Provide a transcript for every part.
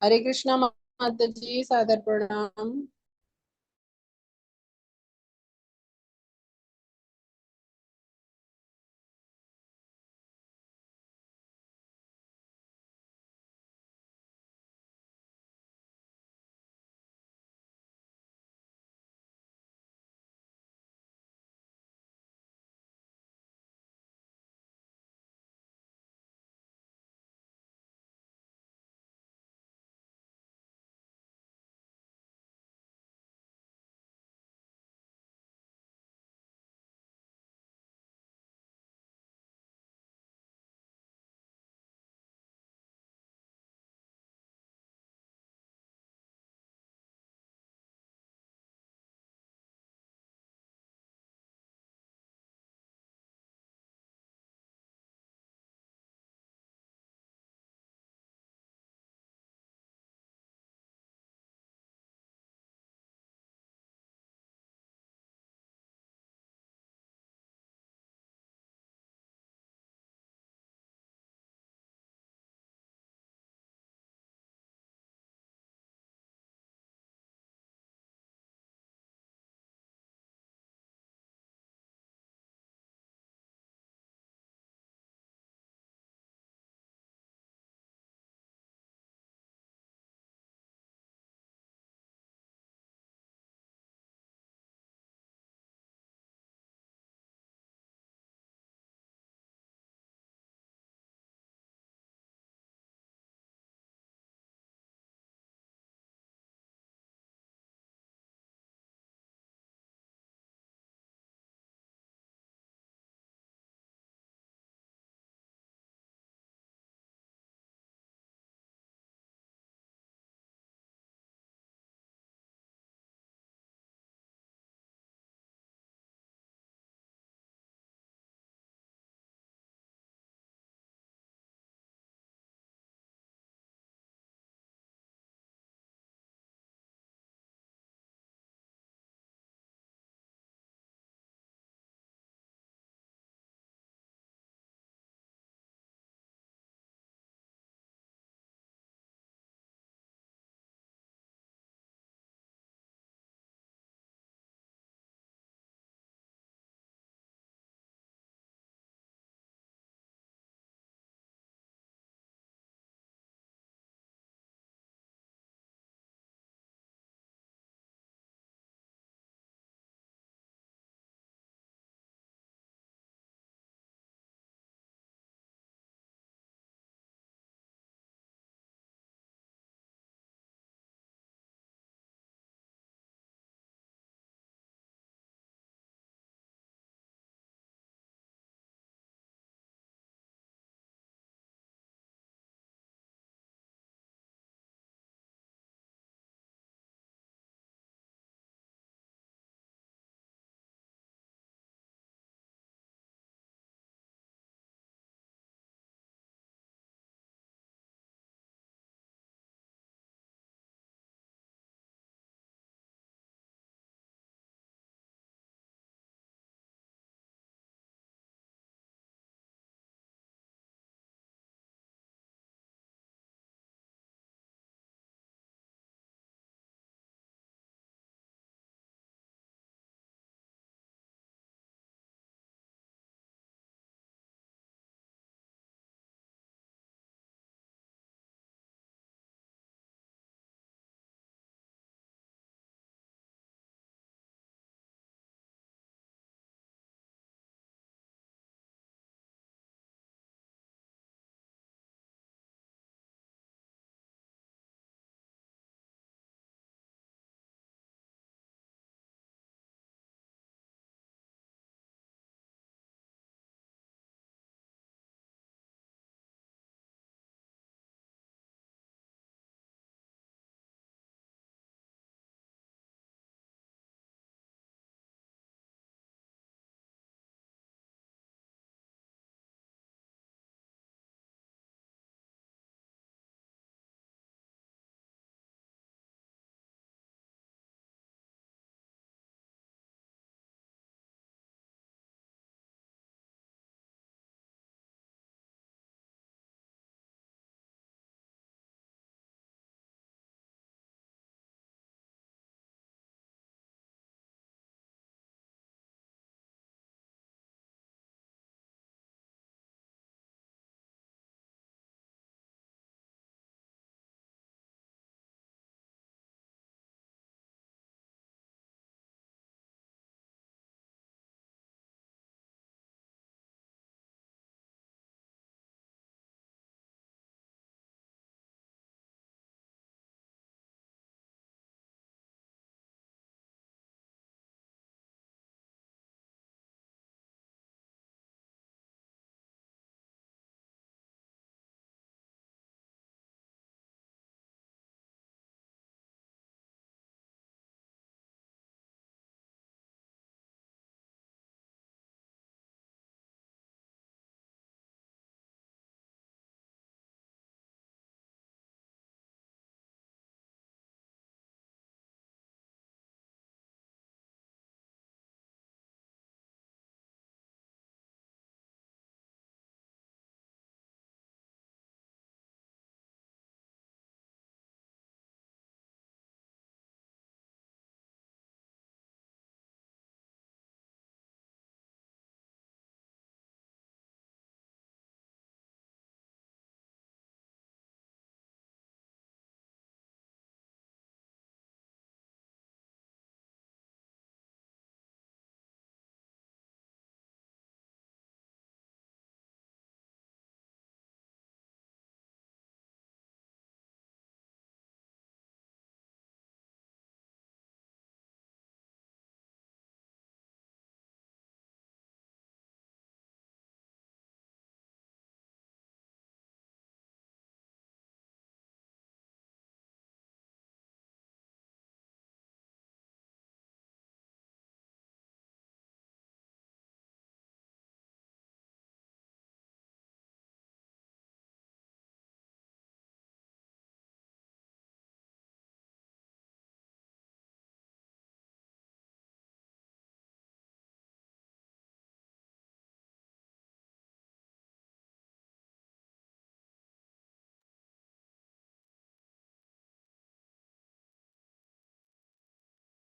हरे कृष्णा माता जी, सादर प्रणाम।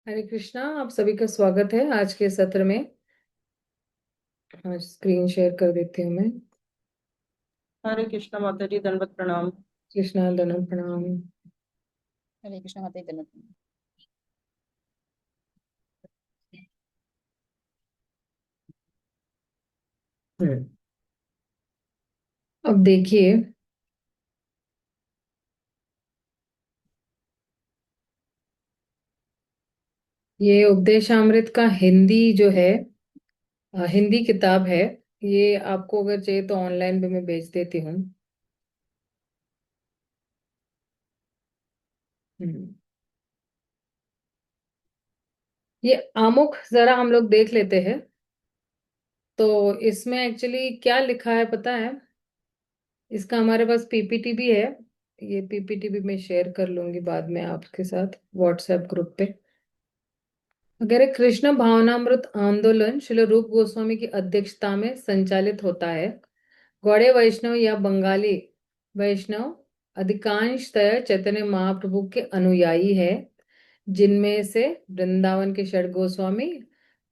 हरे कृष्णा। आप सभी का स्वागत है आज के सत्र में। आज स्क्रीन शेयर कर देती हूँ मैं। हरे कृष्णा माता जी, दंडवत प्रणाम। कृष्णा दनम प्रणाम। हरे कृष्ण माता जी धन्यवाद। हम्म। अब देखिए, ये उपदेशामृत का हिंदी जो है, हिंदी किताब है। ये आपको अगर चाहिए तो ऑनलाइन भी मैं भेज देती हूँ। हम्म। ये आमुख जरा हम लोग देख लेते हैं। तो इसमें एक्चुअली क्या लिखा है पता है? इसका हमारे पास पीपीटी भी है। ये पीपीटी भी मैं शेयर कर लूंगी बाद में आपके साथ व्हाट्सएप ग्रुप पे। वगैरह कृष्ण भावनामृत आंदोलन श्रील रूप गोस्वामी की अध्यक्षता में संचालित होता है। गौड़े वैष्णव या बंगाली वैष्णव अधिकांशतः चैतन्य महाप्रभु के अनुयायी है, जिनमें से वृंदावन के षड गोस्वामी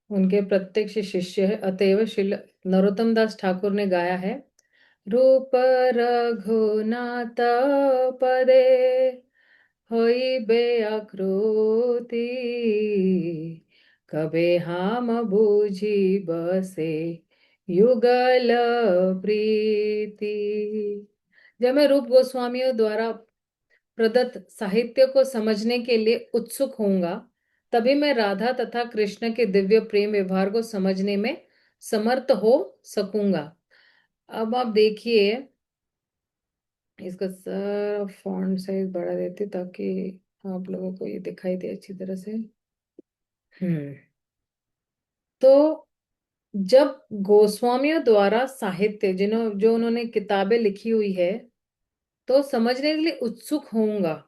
उनके प्रत्यक्ष शिष्य है। अतएव श्रील नरोत्तम दास ठाकुर ने गाया है, रूप रघुनाथ पदे হইবে আकृति कबे हम बूझी बसे युगल प्रीति। जब मैं रूप गोस्वामियों द्वारा प्रदत्त साहित्य को समझने के लिए उत्सुक होऊंगा, तभी मैं राधा तथा कृष्ण के दिव्य प्रेम व्यवहार को समझने में समर्थ हो सकूंगा। अब आप देखिए, इसका सारा फॉन्ट साइज बढ़ा देती ताकि आप लोगों को ये दिखाई दे अच्छी तरह से। हम्म। तो जब गोस्वामियों द्वारा साहित्य जो उन्होंने किताबें लिखी हुई है, तो समझने के लिए उत्सुक होऊंगा।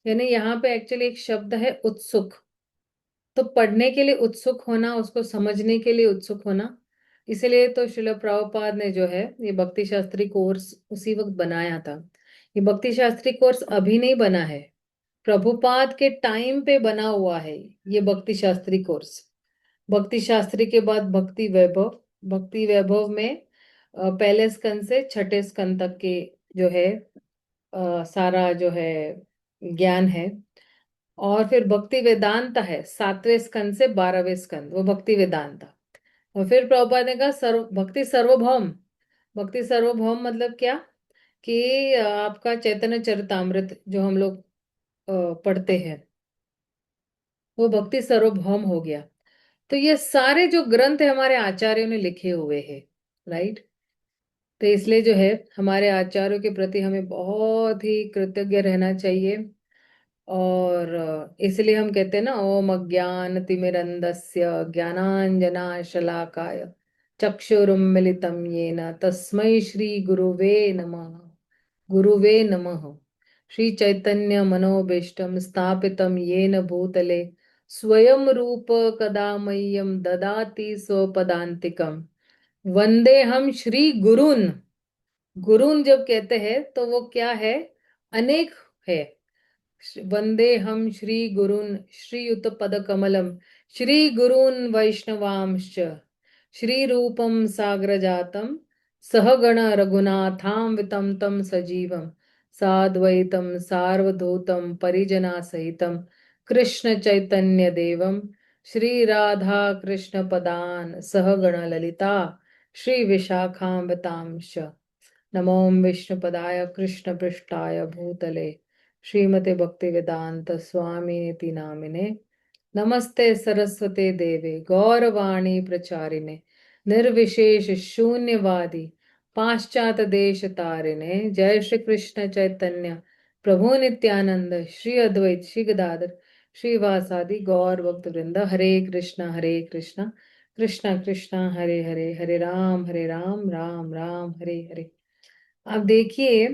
यानी यहाँ पे एक्चुअली एक शब्द है उत्सुक। तो पढ़ने के लिए उत्सुक होना, उसको समझने के लिए उत्सुक होना। इसलिए तो श्रील प्रभुपाद ने जो है ये भक्ति शास्त्री कोर्स उसी वक्त बनाया था। ये भक्ति शास्त्री कोर्स अभी नहीं बना है, प्रभुपाद के टाइम पे बना हुआ है ये भक्ति शास्त्री कोर्स। भक्ति शास्त्री के बाद भक्ति वैभव। भक्ति वैभव में पहले स्कंद से छठे स्कंद तक के जो है सारा जो है ज्ञान है। और फिर भक्ति वेदांत है, सातवें स्कंद से 12वें स्कंद, वो भक्ति वेदांत। और फिर प्रभुपाद ने कहा भक्ति सर्वभौम। भक्ति सर्वभौम मतलब क्या? कि आपका चैतन्य चरितामृत जो हम लोग पढ़ते हैं, वो भक्ति सार्वभौम हो गया। तो ये सारे जो ग्रंथ है हमारे आचार्यों ने लिखे हुए हैं, राइट। तो इसलिए जो है हमारे आचार्यों के प्रति हमें बहुत ही कृतज्ञ रहना चाहिए। और इसलिए हम कहते हैं ना, ओम अज्ञान तिमिरंधस्य ज्ञानांजना शलाकाय चक्षुरुन्मिलितं येन तस्मै श्री गुरुवे नमः। गुरुवे नमः। श्री चैतन्य मनोभीष्टं स्थापितं येन भूतले स्वयं रूप कदा मह्यं ददाति स्वपदान्तिकम्। वंदे हम श्री गुरुन्। गुरुन् जब कहते हैं तो वो क्या है? अनेक है। वंदे हम श्री गुरुन् श्रीयुत पद कमलम श्री गुरुन् वैष्णवांश्च श्री रूपम साग्र जातम सहगण रघुनाथान्वितं तम सजीवम साद्वैतम सार्वधूतम परिजना सहितम कृष्ण चैतन्य देवम श्री राधा कृष्ण पदान सहगण ललिता श्री विशाखान्वितांश्च। नमो विष्णुपदाय कृष्ण पृष्ठाय भूतले श्रीमते भक्ति वेदांत स्वामी निति नामिने नमस्ते सरस्वते देवे गौरवाणी प्रचारिणे निर्विशेष शून्यवादी पाश्चात देश तारिणे। जय श्री कृष्ण चैतन्य प्रभु नित्यानंद श्री अद्वैत श्री गदाधर श्रीवासादि गौर भक्त वृंद। हरे कृष्णा कृष्णा कृष्णा हरे हरे, हरे राम राम राम हरे हरे। अब देखिए,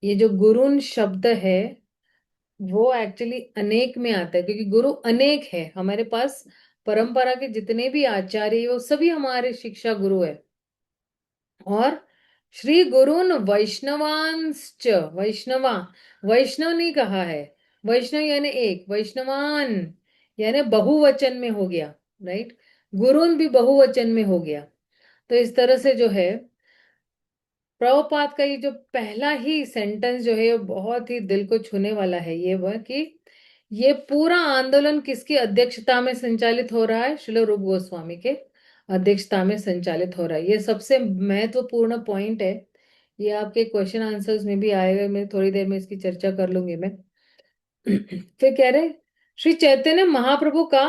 ये जो गुरुन शब्द है वो एक्चुअली अनेक में आता है, क्योंकि गुरु अनेक है हमारे पास। परंपरा के जितने भी आचार्य हैं, वो सभी हमारे शिक्षा गुरु है। और श्री गुरुन वैष्णवांश्च, वैष्णवा, वैष्णव नहीं कहा है, वैष्णव यानी एक, वैष्णवान यानी बहुवचन में हो गया, राइट। गुरुन भी बहुवचन में हो गया। तो इस तरह से जो है प्रभुपाद का ये जो पहला ही सेंटेंस जो है वो बहुत ही दिल को छूने वाला है। ये वह कि ये पूरा आंदोलन किसकी अध्यक्षता में संचालित हो रहा है? श्रील रूप गोस्वामी के अध्यक्षता में संचालित हो रहा है। ये सबसे महत्वपूर्ण पॉइंट है। ये आपके क्वेश्चन आंसर्स में भी आएगा, मैं थोड़ी देर में इसकी चर्चा कर लूंगी मैं। फिर कह रहे श्री चैतन्य महाप्रभु का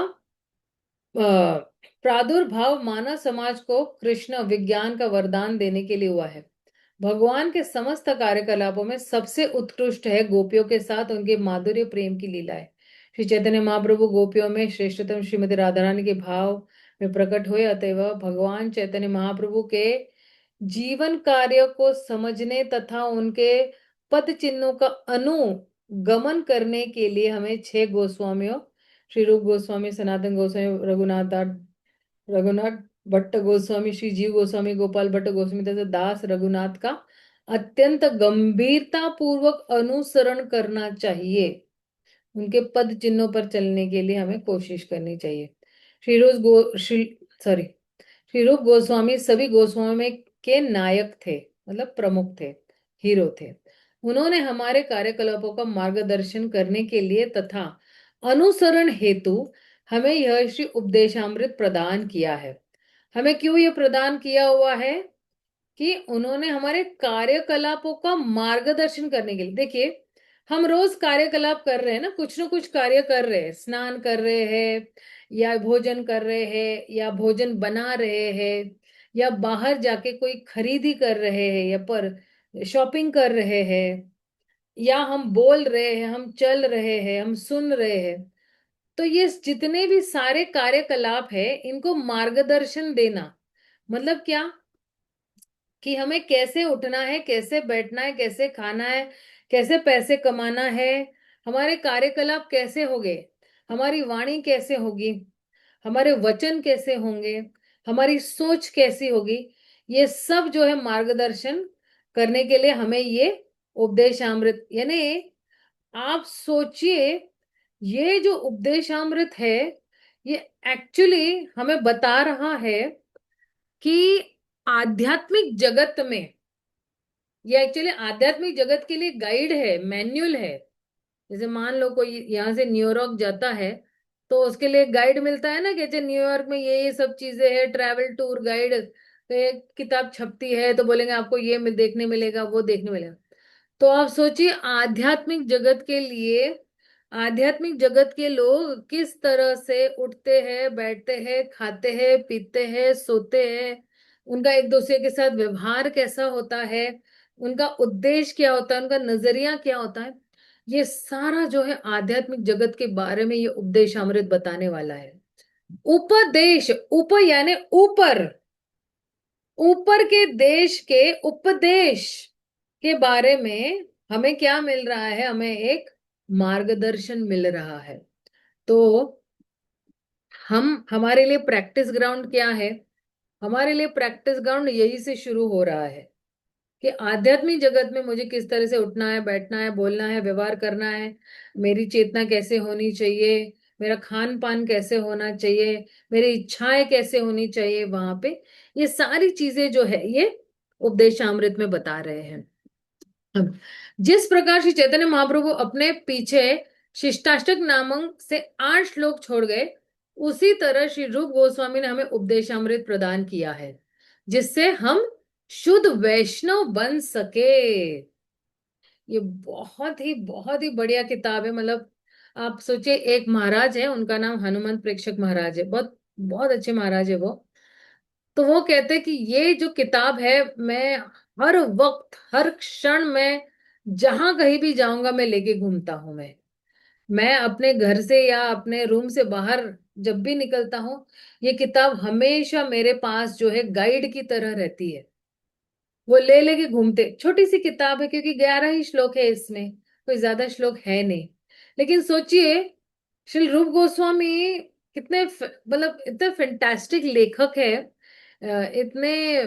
प्रादुर्भाव मानव समाज को कृष्ण विज्ञान का वरदान देने के लिए हुआ है। भगवान के समस्त कार्यकलापों में सबसे उत्कृष्ट है गोपियों के साथ उनके माधुर्य प्रेम की लीलाएं। श्री चैतन्य महाप्रभु गोपियों में श्रेष्ठतम श्रीमती राधा रानी के भाव में प्रकट हुए, अतएव भगवान चैतन्य महाप्रभु के जीवन कार्य को समझने तथा उनके पद चिन्हों का अनुगमन करने के लिए हमें 6 गोस्वामियों श्री रूप गोस्वामी, सनातन गोस्वामी, रघुनाथ भट्ट गोस्वामी, श्री जीव गोस्वामी, गोपाल भट्ट गोस्वामी तथा दास रघुनाथ का अत्यंत गंभीरता पूर्वक अनुसरण करना चाहिए। उनके पद चिन्हों पर चलने के लिए हमें कोशिश करनी चाहिए। श्री रूप गोस्वामी सभी गोस्वामी में के नायक थे, मतलब प्रमुख थे, हीरो थे। उन्होंने हमारे कार्यकलापों का मार्गदर्शन करने के लिए तथा अनुसरण हेतु हमें यह श्री उपदेशामृत प्रदान किया है। हमें क्यों ये प्रदान किया हुआ है? कि उन्होंने हमारे कार्यकलापों का मार्गदर्शन करने के लिए, देखिए हम रोज कार्यकलाप कर रहे हैं ना कुछ कार्य कर रहे हैं, स्नान कर रहे हैं या भोजन कर रहे हैं या भोजन बना रहे हैं या बाहर जाके कोई खरीदी कर रहे हैं या पर शॉपिंग कर रहे हैं या हम बोल रहे हैं, हम चल रहे हैं, हम सुन रहे हैं। तो ये जितने भी सारे कार्यकलाप है इनको मार्गदर्शन देना मतलब क्या? कि हमें कैसे उठना है, कैसे बैठना है, कैसे खाना है, कैसे पैसे कमाना है, हमारे कार्यकलाप कैसे होंगे, हमारी वाणी कैसे होगी, हमारे वचन कैसे होंगे, हमारी सोच कैसी होगी, ये सब जो है मार्गदर्शन करने के लिए हमें ये उपदेशामृत, यानी आप सोचिए ये जो उपदेशामृत है ये एक्चुअली हमें बता रहा है कि आध्यात्मिक जगत में, ये एक्चुअली आध्यात्मिक जगत के लिए गाइड है, मैन्युअल है। जैसे मान लो कोई यहाँ से न्यूयॉर्क जाता है तो उसके लिए गाइड मिलता है ना कि अच्छा न्यूयॉर्क में ये सब चीजें है, ट्रैवल टूर गाइड, तो एक किताब छपती है तो बोलेंगे आपको ये देखने मिलेगा, वो देखने मिलेगा। तो आप सोचिए आध्यात्मिक जगत के लिए, आध्यात्मिक जगत के लोग किस तरह से उठते हैं, बैठते हैं, खाते हैं, पीते हैं, सोते हैं, उनका एक दूसरे के साथ व्यवहार कैसा होता है, उनका उद्देश्य क्या होता है, उनका नजरिया क्या होता है, ये सारा जो है आध्यात्मिक जगत के बारे में ये उपदेश अमृत बताने वाला है। उपदेश, उप यानी ऊपर, ऊपर के देश के उपदेश के बारे में हमें क्या मिल रहा है? हमें एक मार्गदर्शन मिल रहा है। तो हमारे लिए प्रैक्टिस ग्राउंड क्या है? हमारे लिए प्रैक्टिस ग्राउंड यही से शुरू हो रहा है कि आध्यात्मिक जगत में मुझे किस तरह से उठना है, बैठना है, बोलना है, व्यवहार करना है, मेरी चेतना कैसे होनी चाहिए, मेरा खान पान कैसे होना चाहिए, मेरी इच्छाएं कैसे होनी चाहिए, वहां पे ये सारी चीजें जो है ये उपदेशामृत में बता रहे हैं। अब जिस प्रकार श्री चैतन्य महाप्रभु अपने पीछे शिष्टाष्टक नामक से 8 श्लोक छोड़ गए, उसी तरह श्री रूप गोस्वामी ने हमें उपदेशामृत प्रदान किया है जिससे हम शुद्ध वैष्णव बन सके। ये बहुत ही बढ़िया किताब है। मतलब आप सोचिए एक महाराज है, उनका नाम हनुमंत प्रेक्षक महाराज है, बहुत बहुत अच्छे महाराज है वो। तो वो कहते हैं कि ये जो किताब है मैं हर वक्त हर क्षण में जहां कहीं भी जाऊंगा मैं लेके घूमता हूं। मैं अपने घर से या अपने रूम से बाहर जब भी निकलता हूँ ये किताब हमेशा मेरे पास जो है गाइड की तरह रहती है। वो ले लेके घूमते, छोटी सी किताब है क्योंकि 11 ही श्लोक है इसमें, कोई ज्यादा श्लोक है नहीं। लेकिन सोचिए श्री रूप गोस्वामी कितने मतलब इतने फैंटास्टिक लेखक है, इतने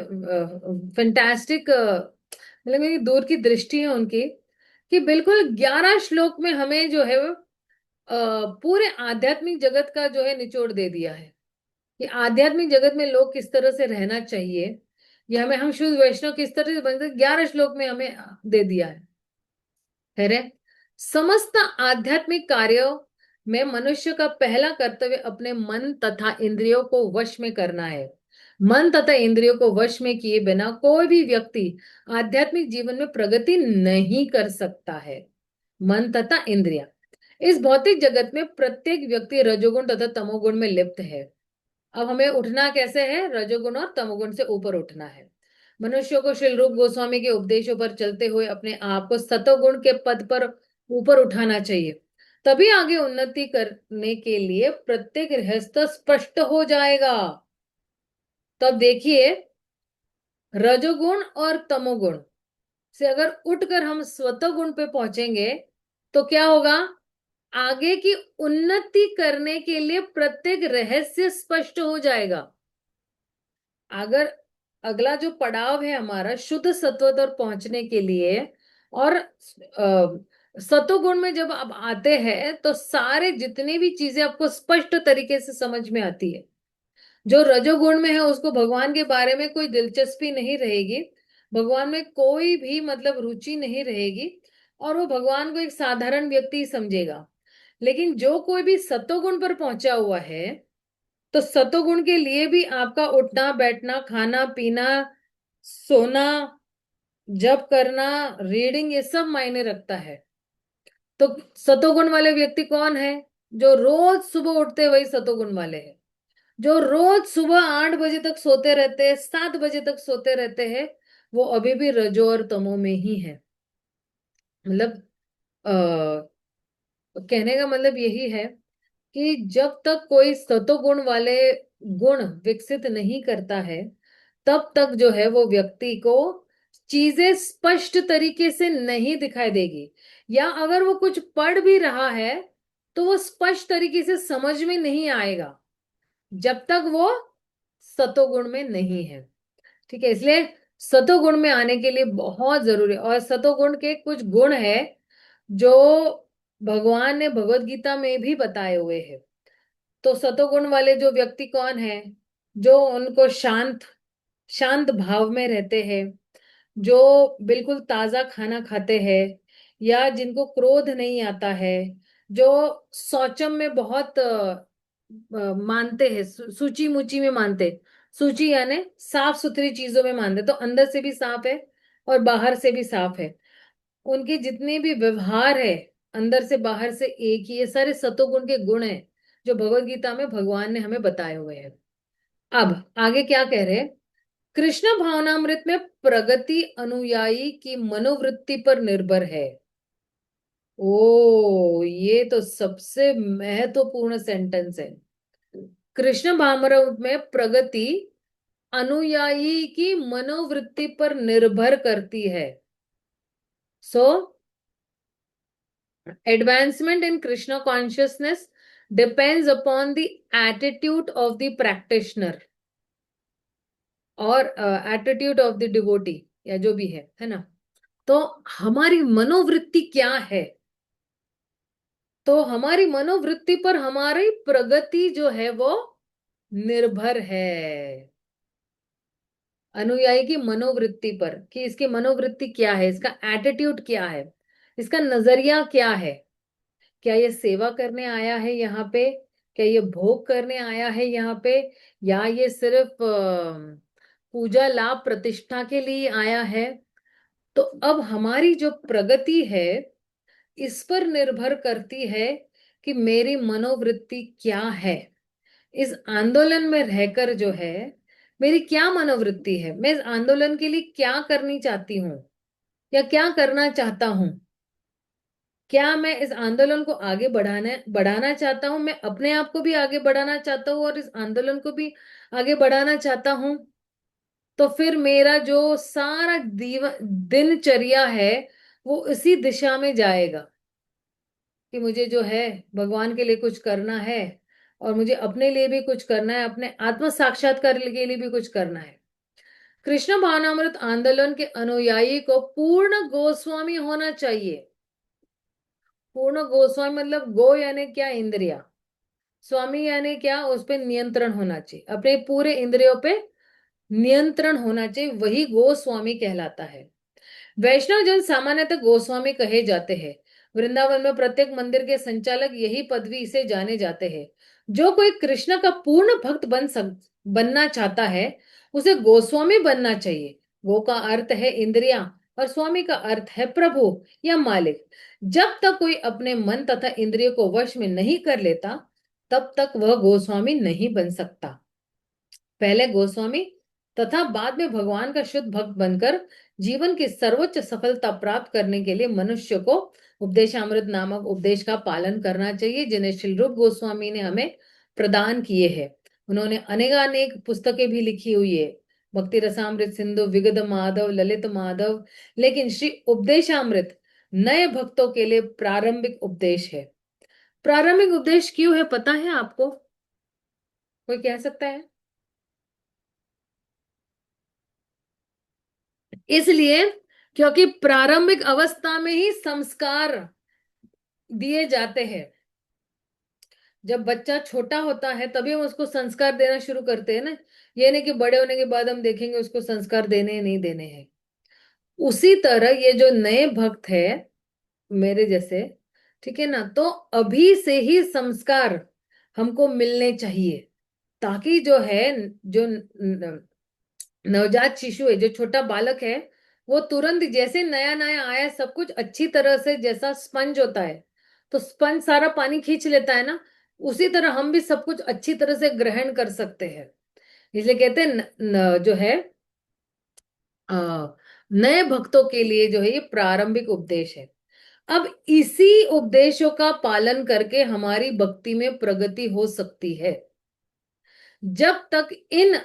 फैंटास्टिक मतलब मेरी दूर की दृष्टि है उनकी कि बिल्कुल 11 श्लोक में हमें जो है पूरे आध्यात्मिक जगत का जो है निचोड़ दे दिया है कि आध्यात्मिक जगत में लोग किस तरह से रहना चाहिए। ये हमें, हम शुद्ध वैष्णव किस तरह से बनते, 11 श्लोक में हमें दे दिया है। समस्त आध्यात्मिक कार्यों में मनुष्य का पहला कर्तव्य अपने मन तथा इंद्रियों को वश में करना है। मन तथा इंद्रियों को वश में किए बिना कोई भी व्यक्ति आध्यात्मिक जीवन में प्रगति नहीं कर सकता है। मन तथा इंद्रिया, इस भौतिक जगत में प्रत्येक व्यक्ति रजोगुण तथा तमोगुण में लिप्त है। अब हमें उठना कैसे है? रजोगुण और तमोगुण से ऊपर उठना है। मनुष्यों को श्रील रूप गोस्वामी के उपदेशों पर चलते हुए अपने आप को सतोगुण के पद पर ऊपर उठाना चाहिए। तभी आगे उन्नति करने के लिए प्रत्येक रहस्य स्पष्ट हो जाएगा। तब देखिए, रजोगुण और तमोगुण से अगर उठकर हम स्वतोगुण पे पहुंचेंगे तो क्या होगा? आगे की उन्नति करने के लिए प्रत्येक रहस्य स्पष्ट हो जाएगा। अगर अगला जो पड़ाव है हमारा शुद्ध सत्व तक पहुंचने के लिए, और सतोगुण में जब आप आते हैं तो सारे जितनी भी चीजें आपको स्पष्ट तरीके से समझ में आती है। जो रजोगुण में है उसको भगवान के बारे में कोई दिलचस्पी नहीं रहेगी, भगवान में कोई भी मतलब रुचि नहीं रहेगी, और वो भगवान को एक साधारण व्यक्ति ही समझेगा। लेकिन जो कोई भी सतोगुण पर पहुंचा हुआ है, तो सतोगुण के लिए भी आपका उठना बैठना, खाना पीना, सोना, जप करना, रीडिंग, ये सब मायने रखता है। तो सतोगुण वाले व्यक्ति कौन है? जो रोज सुबह उठते वही सतोगुण वाले हैं। जो रोज सुबह 8 बजे तक सोते रहते हैं, 7 बजे तक सोते रहते हैं, वो अभी भी रजो और तमो में ही है। मतलब कहने का मतलब यही है कि जब तक कोई सतोगुण वाले गुण विकसित नहीं करता है, तब तक जो है वो व्यक्ति को चीजें स्पष्ट तरीके से नहीं दिखाई देगी, या अगर वो कुछ पढ़ भी रहा है तो वो स्पष्ट तरीके से समझ में नहीं आएगा जब तक वो सतोगुण में नहीं है। ठीक है, इसलिए सतोगुण में आने के लिए बहुत जरूरी है। और सतोगुण के कुछ गुण है जो भगवान ने भगवत गीता में भी बताए हुए हैं। तो सतोगुण वाले जो व्यक्ति कौन है? जो उनको शांत शांत भाव में रहते हैं, जो बिल्कुल ताजा खाना खाते हैं, या जिनको क्रोध नहीं आता है, जो शौचम में बहुत मानते हैं, सूची मुची में मानते, सूची यानी साफ सुथरी चीजों में मानते, तो अंदर से भी साफ है और बाहर से भी साफ है। उनके जितने भी व्यवहार है अंदर से बाहर से एक ही, ये सारे सतोगुण के गुण हैं जो भगवत गीता में भगवान ने हमें बताए हुए हैं। अब आगे क्या कह रहे हैं? कृष्ण भावनामृत में प्रगति अनुयायी की मनोवृत्ति पर निर्भर है। ओ, ये तो सबसे महत्वपूर्ण सेंटेंस है। कृष्ण भावनामृत में प्रगति अनुयायी की मनोवृत्ति पर निर्भर करती है। सो advancement in Krishna consciousness depends upon the attitude of the practitioner और attitude of the devotee, या जो भी है ना। तो हमारी मनोवृत्ति क्या है? तो हमारी मनोवृत्ति पर हमारी प्रगति जो है वो निर्भर है। अनुयायी की मनोवृत्ति पर, कि इसकी मनोवृत्ति क्या है, इसका एटीट्यूड क्या है, इसका नजरिया क्या है। क्या ये सेवा करने आया है यहाँ पे? क्या ये भोग करने आया है यहाँ पे? या ये सिर्फ पूजा लाभ प्रतिष्ठा के लिए आया है? तो अब हमारी जो प्रगति है इस पर निर्भर करती है कि मेरी मनोवृत्ति क्या है। इस आंदोलन में रहकर जो है मेरी क्या मनोवृत्ति है, मैं इस आंदोलन के लिए क्या करनी चाहती हूँ या क्या करना चाहता हूँ। क्या मैं इस आंदोलन को आगे बढ़ाना चाहता हूं, मैं अपने आप को भी आगे बढ़ाना चाहता हूँ और इस आंदोलन को भी आगे बढ़ाना चाहता हूं। तो फिर मेरा जो सारा दिनचर्या है वो इसी दिशा में जाएगा कि मुझे जो है भगवान के लिए कुछ करना है, और मुझे अपने लिए भी कुछ करना है, अपने आत्म साक्षात्कार के लिए भी कुछ करना है। कृष्ण भावनामृत आंदोलन के अनुयायी को पूर्ण गोस्वामी होना चाहिए। पूर्ण गोस्वामी मतलब गो यानी क्या, इंद्रिया। स्वामी यानी क्या, उस पे नियंत्रण होना चाहिए, अपने पूरे इंद्रियों पे नियंत्रण होना चाहिए, वही गोस्वामी कहलाता है। वैष्णव जन सामान्यतः गोस्वामी कहे जाते हैं। वृंदावन में प्रत्येक मंदिर के संचालक यही पदवी से जाने जाते हैं। जो कोई कृष्ण का पूर्ण भक्त बनना चाहता है, उसे गोस्वामी बनना चाहिए। गो का अर्थ है इंद्रिया और स्वामी का अर्थ है प्रभु या मालिक। जब तक कोई अपने मन तथा इंद्रियों को वश में नहीं कर लेता, तब तक वह गोस्वामी नहीं बन सकता। पहले गोस्वामी तथा बाद में भगवान का शुद्ध भक्त बनकर जीवन की सर्वोच्च सफलता प्राप्त करने के लिए मनुष्य को उपदेशामृत नामक उपदेश का पालन करना चाहिए, जिन्हें श्री रूप गोस्वामी ने हमें प्रदान किए हैं। उन्होंने अनेक पुस्तकें भी लिखी हुई है, भक्ति रसामृत सिंधु, विगत माधव, ललित माधव। लेकिन श्री उपदेशामृत नए भक्तों के लिए प्रारंभिक उपदेश है। प्रारंभिक उपदेश क्यों है, पता है आपको? कोई कह सकता है? इसलिए क्योंकि प्रारंभिक अवस्था में ही संस्कार दिए जाते हैं। जब बच्चा छोटा होता है तभी हम उसको संस्कार देना शुरू करते हैं ना। ये नहीं कि बड़े होने के बाद हम देखेंगे उसको संस्कार देने हैं नहीं देने हैं। उसी तरह ये जो नए भक्त है मेरे जैसे, ठीक है ना, तो अभी से ही संस्कार हमको मिलने चाहिए, ताकि जो है, जो नवजात शिशु है, जो छोटा बालक है, वो तुरंत जैसे नया नया आया सब कुछ अच्छी तरह से, जैसा स्पंज होता है तो स्पंज सारा पानी खींच लेता है ना, उसी तरह हम भी सब कुछ अच्छी तरह से ग्रहण कर सकते हैं। इसलिए कहते हैं जो है अ, नए भक्तों के लिए जो है ये प्रारंभिक उपदेश है। अब इसी उपदेशों का पालन करके हमारी भक्ति में प्रगति हो सकती है। जब तक इन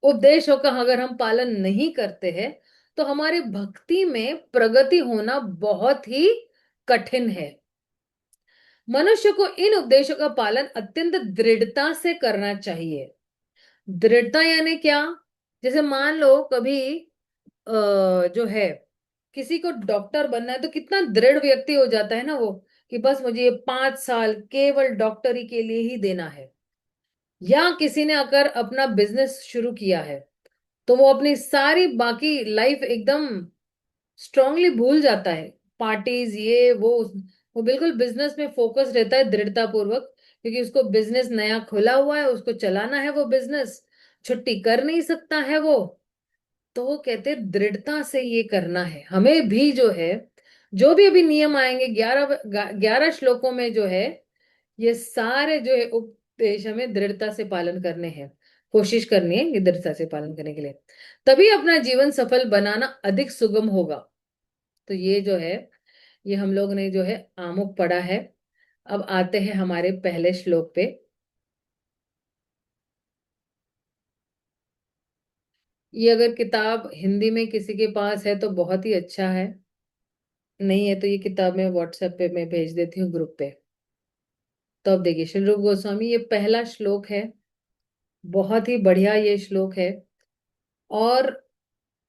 उपदेशों का अगर हम पालन नहीं करते हैं, तो हमारी भक्ति में प्रगति होना बहुत ही कठिन है। मनुष्य को इन उपदेशों का पालन अत्यंत दृढ़ता से करना चाहिए। दृढ़ता यानी क्या? जैसे मान लो कभी जो है किसी को डॉक्टर बनना है, तो कितना दृढ़ व्यक्ति हो जाता है ना वो, कि बस मुझे ये 5 साल केवल डॉक्टरी के लिए ही देना है। या किसी ने अगर अपना बिजनेस शुरू किया है, तो वो अपनी सारी बाकी लाइफ एकदम स्ट्रांगली भूल जाता है, पार्टीज ये वो बिल्कुल बिजनेस में फोकस रहता है दृढ़ता पूर्वक, क्योंकि उसको बिजनेस नया खोला हुआ है, उसको चलाना है, वो बिजनेस छुट्टी कर नहीं सकता है वो। तो वो कहते हैं दृढ़ता से ये करना है हमें भी। जो है जो भी अभी नियम आएंगे 11 श्लोकों में जो है, ये सारे जो है उपदेश हमें दृढ़ता से पालन करने हैं, कोशिश करनी है ये दृढ़ता से पालन करने के लिए। तभी अपना जीवन सफल बनाना अधिक सुगम होगा। तो ये जो है, ये हम लोग ने जो है आमुख पढ़ा है। अब आते हैं हमारे पहले श्लोक पे। ये अगर किताब हिंदी में किसी के पास है तो बहुत ही अच्छा है, नहीं है तो ये किताब मैं व्हाट्सएप पे मैं भेज देती हूँ ग्रुप पे। तो अब देखिए श्री रूप गोस्वामी, ये पहला श्लोक है, बहुत ही बढ़िया ये श्लोक है। और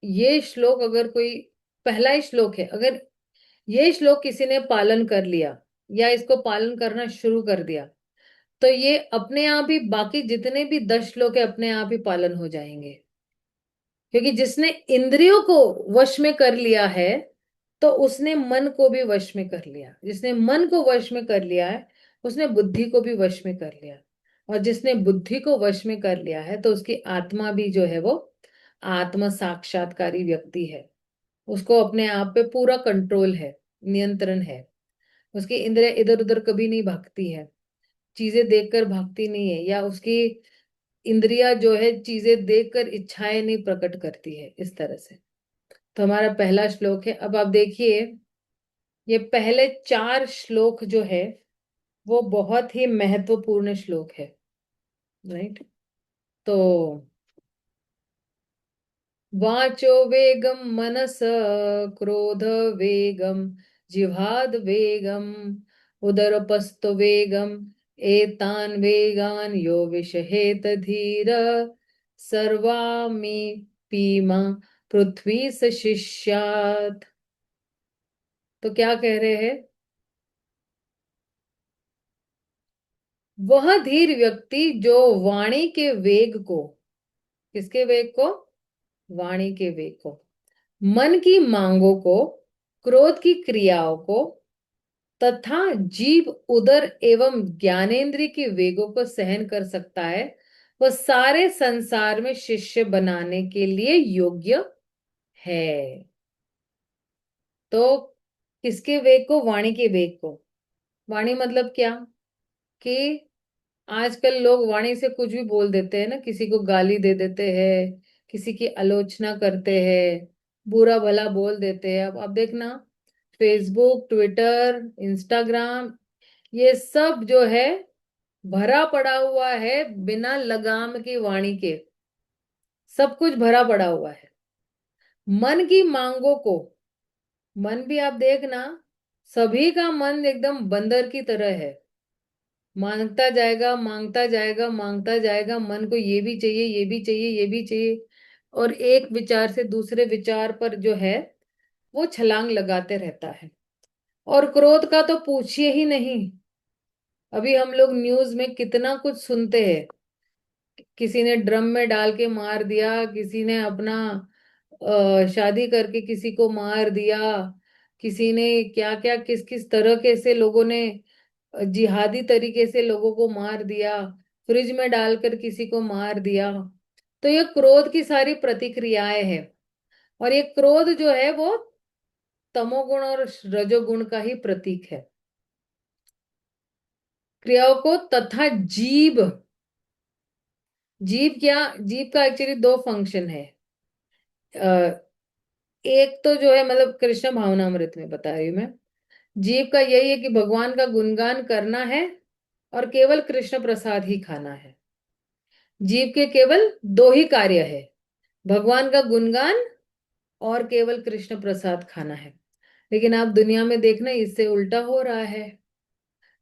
ये श्लोक अगर कोई, पहला ही श्लोक है, अगर ये श्लोक किसी ने पालन कर लिया या इसको पालन करना शुरू कर दिया, तो ये अपने आप ही बाकी जितने भी 10 श्लोक है अपने आप ही पालन हो जाएंगे। क्योंकि जिसने इंद्रियों को वश में कर लिया है, तो उसने मन को भी वश में कर लिया। जिसने मन को वश में कर लिया है, उसने बुद्धि को भी वश में कर लिया। और जिसने बुद्धि को वश में कर लिया है, तो उसकी आत्मा भी जो है वो आत्म साक्षात्कारी व्यक्ति है। उसको अपने आप पे पूरा कंट्रोल है, नियंत्रण है। उसकी इंद्रिय इधर उधर कभी नहीं भागती है, चीजें देखकर भागती नहीं है, या उसकी इंद्रिया जो है चीजें देखकर इच्छाएं नहीं प्रकट करती है, इस तरह से। तो हमारा पहला श्लोक है। अब आप देखिए, ये पहले 4 श्लोक जो है वो बहुत ही महत्वपूर्ण श्लोक है, राइट? तो वाचो वेगम मनस क्रोध वेगम जिह्वाद वेगम उदरपस्तो वेगम एतान वेगान यो विषहेत धीर सर्वामि पीमा पृथ्वी शिष्यात्। तो क्या कह रहे हैं? वह धीर व्यक्ति जो वाणी के वेग को, किसके वेग को? वाणी के वेग को, मन की मांगों को, क्रोध की क्रियाओं को तथा जीव उदर एवं ज्ञानेंद्रिय के वेगों को सहन कर सकता है, वह सारे संसार में शिष्य बनाने के लिए योग्य है। तो किसके वेग को? वाणी के वेग को। वाणी मतलब क्या? कि आजकल लोग वाणी से कुछ भी बोल देते हैं ना, किसी को गाली दे देते हैं, किसी की आलोचना करते हैं, बुरा भला बोल देते हैं। अब देखना, फेसबुक, ट्विटर, इंस्टाग्राम, ये सब जो है भरा पड़ा हुआ है बिना लगाम की वाणी के, सब कुछ भरा पड़ा हुआ है। मन की मांगों को, मन भी आप देखना, सभी का मन एकदम बंदर की तरह है, मांगता जाएगा, मांगता जाएगा, मांगता जाएगा। मन को ये भी चाहिए, ये भी चाहिए, ये भी चाहिए, और एक विचार से दूसरे विचार पर जो है वो छलांग लगाते रहता है। और क्रोध का तो पूछिए ही नहीं। अभी हम लोग न्यूज में कितना कुछ सुनते हैं, किसी ने ड्रम में डाल के मार दिया, किसी ने अपना शादी करके किसी को मार दिया, किसी ने क्या क्या, किस किस तरह के से लोगों ने जिहादी तरीके से लोगों को मार दिया, फ्रिज में डालकर किसी को मार दिया। तो ये क्रोध की सारी प्रतिक्रियाएं हैं। और ये क्रोध जो है वो तमोगुण और रजोगुण का ही प्रतीक है। क्रियाओं को तथा जीव, जीव क्या? जीव का एक्चुअली दो फंक्शन है। एक तो जो है, मतलब कृष्ण भावनामृत में बता रही हूं मैं, जीव का यही है कि भगवान का गुणगान करना है और केवल कृष्ण प्रसाद ही खाना है। जीव के केवल दो ही कार्य है, भगवान का गुणगान और केवल कृष्ण प्रसाद खाना है। लेकिन आप दुनिया में देखना, इससे उल्टा हो रहा है।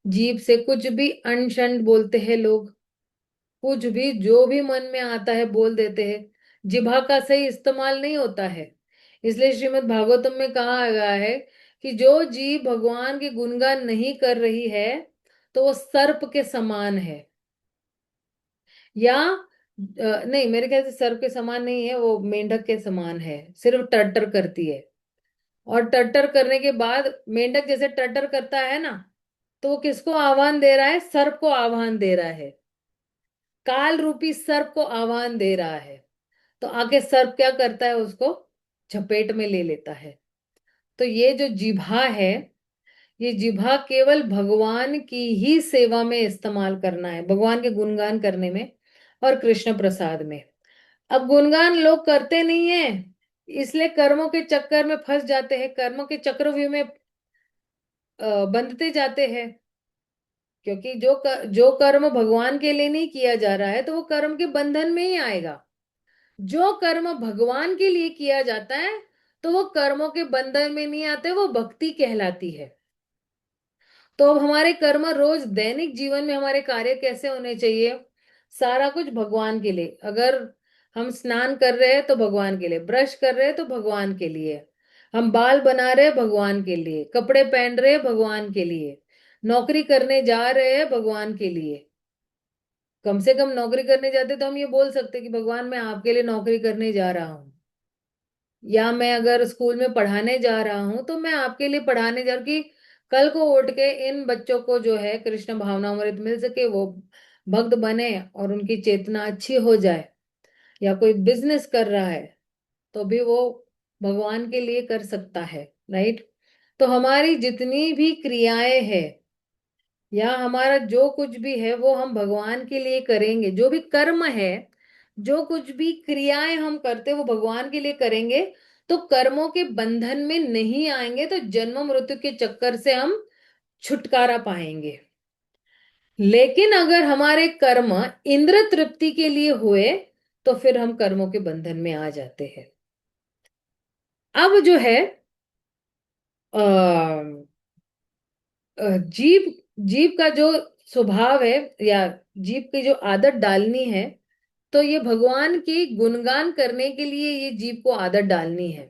जीव से कुछ भी अनशन बोलते हैं लोग, कुछ भी जो भी मन में आता है बोल देते हैं, जिभा का सही इस्तेमाल नहीं होता है। इसलिए श्रीमद् भागवतम में कहा गया है कि जो जीव भगवान के गुणगान नहीं कर रही है तो वो सर्प के समान है। या नहीं, मेरे ख्याल से सर्प के समान नहीं है, वो मेंढक के समान है, सिर्फ टर्टर करती है। और टर्टर करने के बाद मेंढक जैसे टर्टर करता है ना, तो वो किसको आह्वान दे रहा है? सर्प को आह्वान दे रहा है, काल रूपी सर्प को आह्वान दे रहा है। तो आगे सर्प क्या करता है? उसको झपेट में ले लेता है। तो ये जो जिभा है, ये जिभा केवल भगवान की ही सेवा में इस्तेमाल करना है, भगवान के गुणगान करने में और कृष्ण प्रसाद में। अब गुणगान लोग करते नहीं है, इसलिए कर्मों के चक्कर में फंस जाते हैं, कर्मों के चक्रव्यूह में बंधते जाते हैं। क्योंकि जो कर्म भगवान के लिए नहीं किया जा रहा है तो वो कर्म के बंधन में ही आएगा। जो कर्म भगवान के लिए किया जाता है तो वो कर्मों के बंधन में नहीं आते, वो भक्ति कहलाती है। तो अब हमारे कर्म रोज दैनिक जीवन में हमारे कार्य कैसे होने चाहिए? सारा कुछ भगवान के लिए। अगर हम स्नान कर रहे हैं तो भगवान के लिए, ब्रश कर रहे हैं तो भगवान के लिए, हम बाल बना रहे हैं भगवान के लिए, कपड़े पहन रहे हैं भगवान के लिए, नौकरी करने जा रहे हैं भगवान के लिए। कम से कम नौकरी करने जाते तो हम ये बोल सकते कि भगवान मैं आपके लिए नौकरी करने जा रहा हूँ। या मैं अगर स्कूल में पढ़ाने जा रहा हूं तो मैं आपके लिए पढ़ाने जा रहा हूँ कि कल को उठ के इन बच्चों को जो है कृष्ण भावनामृत मिल सके, वो भक्त बने और उनकी चेतना अच्छी हो जाए। या कोई बिजनेस कर रहा है तो भी वो भगवान के लिए कर सकता है, राइट? तो हमारी जितनी भी क्रियाएं हैं या हमारा जो कुछ भी है वो हम भगवान के लिए करेंगे। जो भी कर्म है, जो कुछ भी क्रियाएं हम करते वो भगवान के लिए करेंगे, तो कर्मों के बंधन में नहीं आएंगे, तो जन्म मृत्यु के चक्कर से हम छुटकारा पाएंगे। लेकिन अगर हमारे कर्म इंद्र तृप्ति के लिए हुए तो फिर हम कर्मों के बंधन में आ जाते हैं। अब जो है जीव, जीव का जो स्वभाव है या जीव की जो आदत डालनी है, तो ये भगवान की गुणगान करने के लिए ये जीव को आदत डालनी है।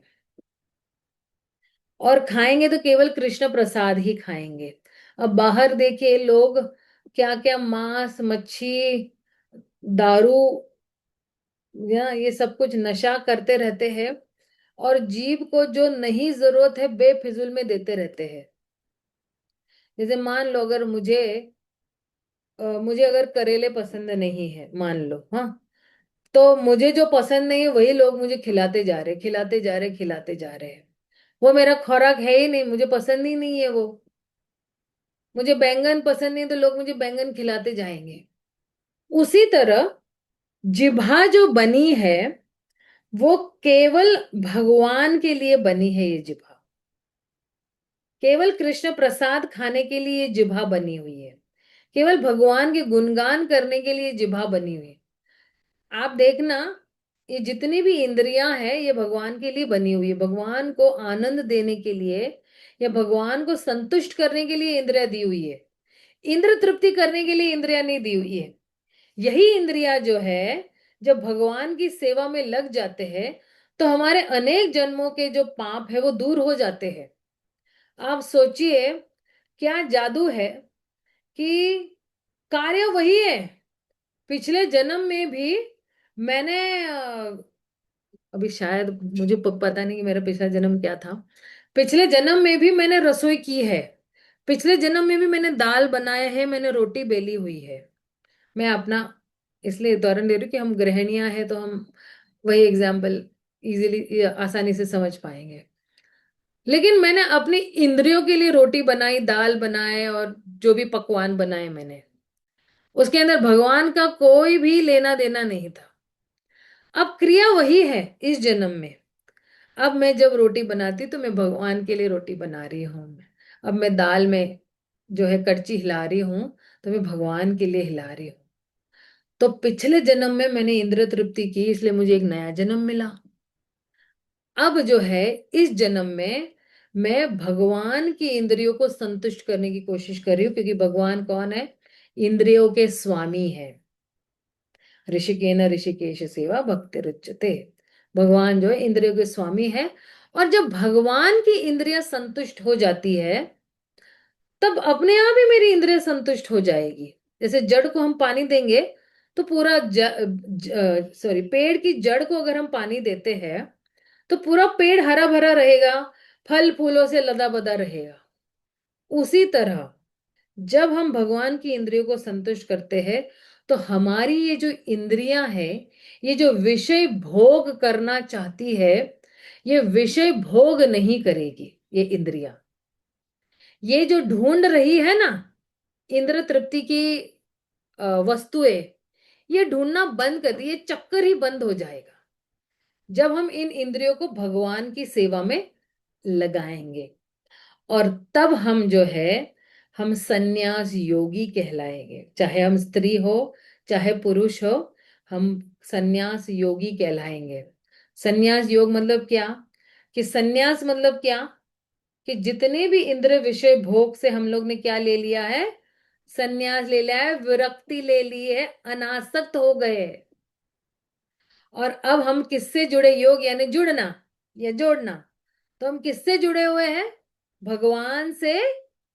और खाएंगे तो केवल कृष्ण प्रसाद ही खाएंगे। अब बाहर देखिए लोग क्या क्या मांस मच्छी दारू या ये सब कुछ नशा करते रहते हैं, और जीव को जो नहीं जरूरत है बेफिजूल में देते रहते हैं। जैसे मान लो अगर मुझे अगर करेले पसंद नहीं है, मान लो, हाँ, तो मुझे जो पसंद नहीं है वही लोग मुझे खिलाते जा रहे, खिलाते जा रहे, खिलाते जा रहे हैं। वो मेरा खुराक है ही नहीं, मुझे पसंद ही नहीं है वो। मुझे बैंगन पसंद नहीं है तो लोग मुझे बैंगन खिलाते जाएंगे। उसी तरह जिह्वा जो बनी है वो केवल भगवान के लिए बनी है। ये जिह्वा केवल कृष्ण प्रसाद खाने के लिए ये जिह्वा बनी हुई है। केवल भगवान के गुणगान करने के लिए जिह्वा बनी हुई है। आप देखना, ये जितनी भी इंद्रियां हैं ये भगवान के लिए बनी हुई है। भगवान को आनंद देने के लिए या भगवान को संतुष्ट करने के लिए इंद्रिया दी हुई है। इंद्र तृप्ति करने के लिए इंद्रिया नहीं दी हुई है। यही इंद्रिया जो है, जब भगवान की सेवा में लग जाते हैं तो हमारे अनेक जन्मों के जो पाप है वो दूर हो जाते हैं। आप सोचिए, क्या जादू है कि कार्य वही है। पिछले जन्म में भी मैंने अभी शायद मुझे पता नहीं कि मेरा पिछला जन्म क्या था। पिछले जन्म में भी मैंने रसोई की है। पिछले जन्म में भी मैंने दाल बनाया है, मैंने रोटी बेली हुई है। मैं अपना इसलिए उदाहरण दे रही हूँ कि हम गृहिणियां हैं तो हम वही एग्जाम्पल इजीली आसानी से समझ पाएंगे। लेकिन मैंने अपनी इंद्रियों के लिए रोटी बनाई, दाल बनाए और जो भी पकवान बनाए मैंने, उसके अंदर भगवान का कोई भी लेना देना नहीं था। अब क्रिया वही है इस जन्म में। अब मैं जब रोटी बनाती तो मैं भगवान के लिए रोटी बना रही हूँ। अब मैं दाल में जो है कड़ची हिला रही हूँ तो मैं भगवान के लिए हिला रही हूँ। तो पिछले जन्म में मैंने इंद्र तृप्ति की, इसलिए मुझे एक नया जन्म मिला। अब जो है इस जन्म में मैं भगवान की इंद्रियों को संतुष्ट करने की कोशिश कर रही हूँ, क्योंकि भगवान कौन है? इंद्रियों के स्वामी है। ऋषिकेन ऋषिकेश सेवा भक्ति रुच्यते। भगवान जो है इंद्रियों के स्वामी है। और जब भगवान की इंद्रियां संतुष्ट हो जाती है तब अपने आप ही मेरी इंद्रियां संतुष्ट हो जाएगी। जैसे जड़ को हम पानी देंगे तो पूरा पेड़ की जड़ को अगर हम पानी देते हैं तो पूरा पेड़ हरा भरा रहेगा, फल फूलों से लदा बदा रहेगा। उसी तरह जब हम भगवान की इंद्रियों को संतुष्ट करते हैं तो हमारी ये जो इंद्रियां हैं, ये जो विषय भोग करना चाहती है, ये विषय भोग नहीं करेगी। ये इंद्रियां ये जो ढूंढ रही है ना इंद्र तृप्ति की वस्तुएं, ये ढूंढना बंद कर दी, ये चक्कर ही बंद हो जाएगा जब हम इन इंद्रियों को भगवान की सेवा में लगाएंगे। और तब हम जो है हम सन्यास योगी कहलाएंगे। चाहे हम स्त्री हो चाहे पुरुष हो, हम सन्यास योगी कहलाएंगे। सन्यास योग मतलब क्या? कि सन्यास मतलब क्या? कि जितने भी इंद्र विषय भोग से हम लोग ने क्या ले लिया है? सन्यास ले लिया है, विरक्ति ले ली है, अनासक्त हो गए। और अब हम किससे जुड़े? योग यानी जुड़ना या जोड़ना। तो हम किससे जुड़े हुए हैं? भगवान से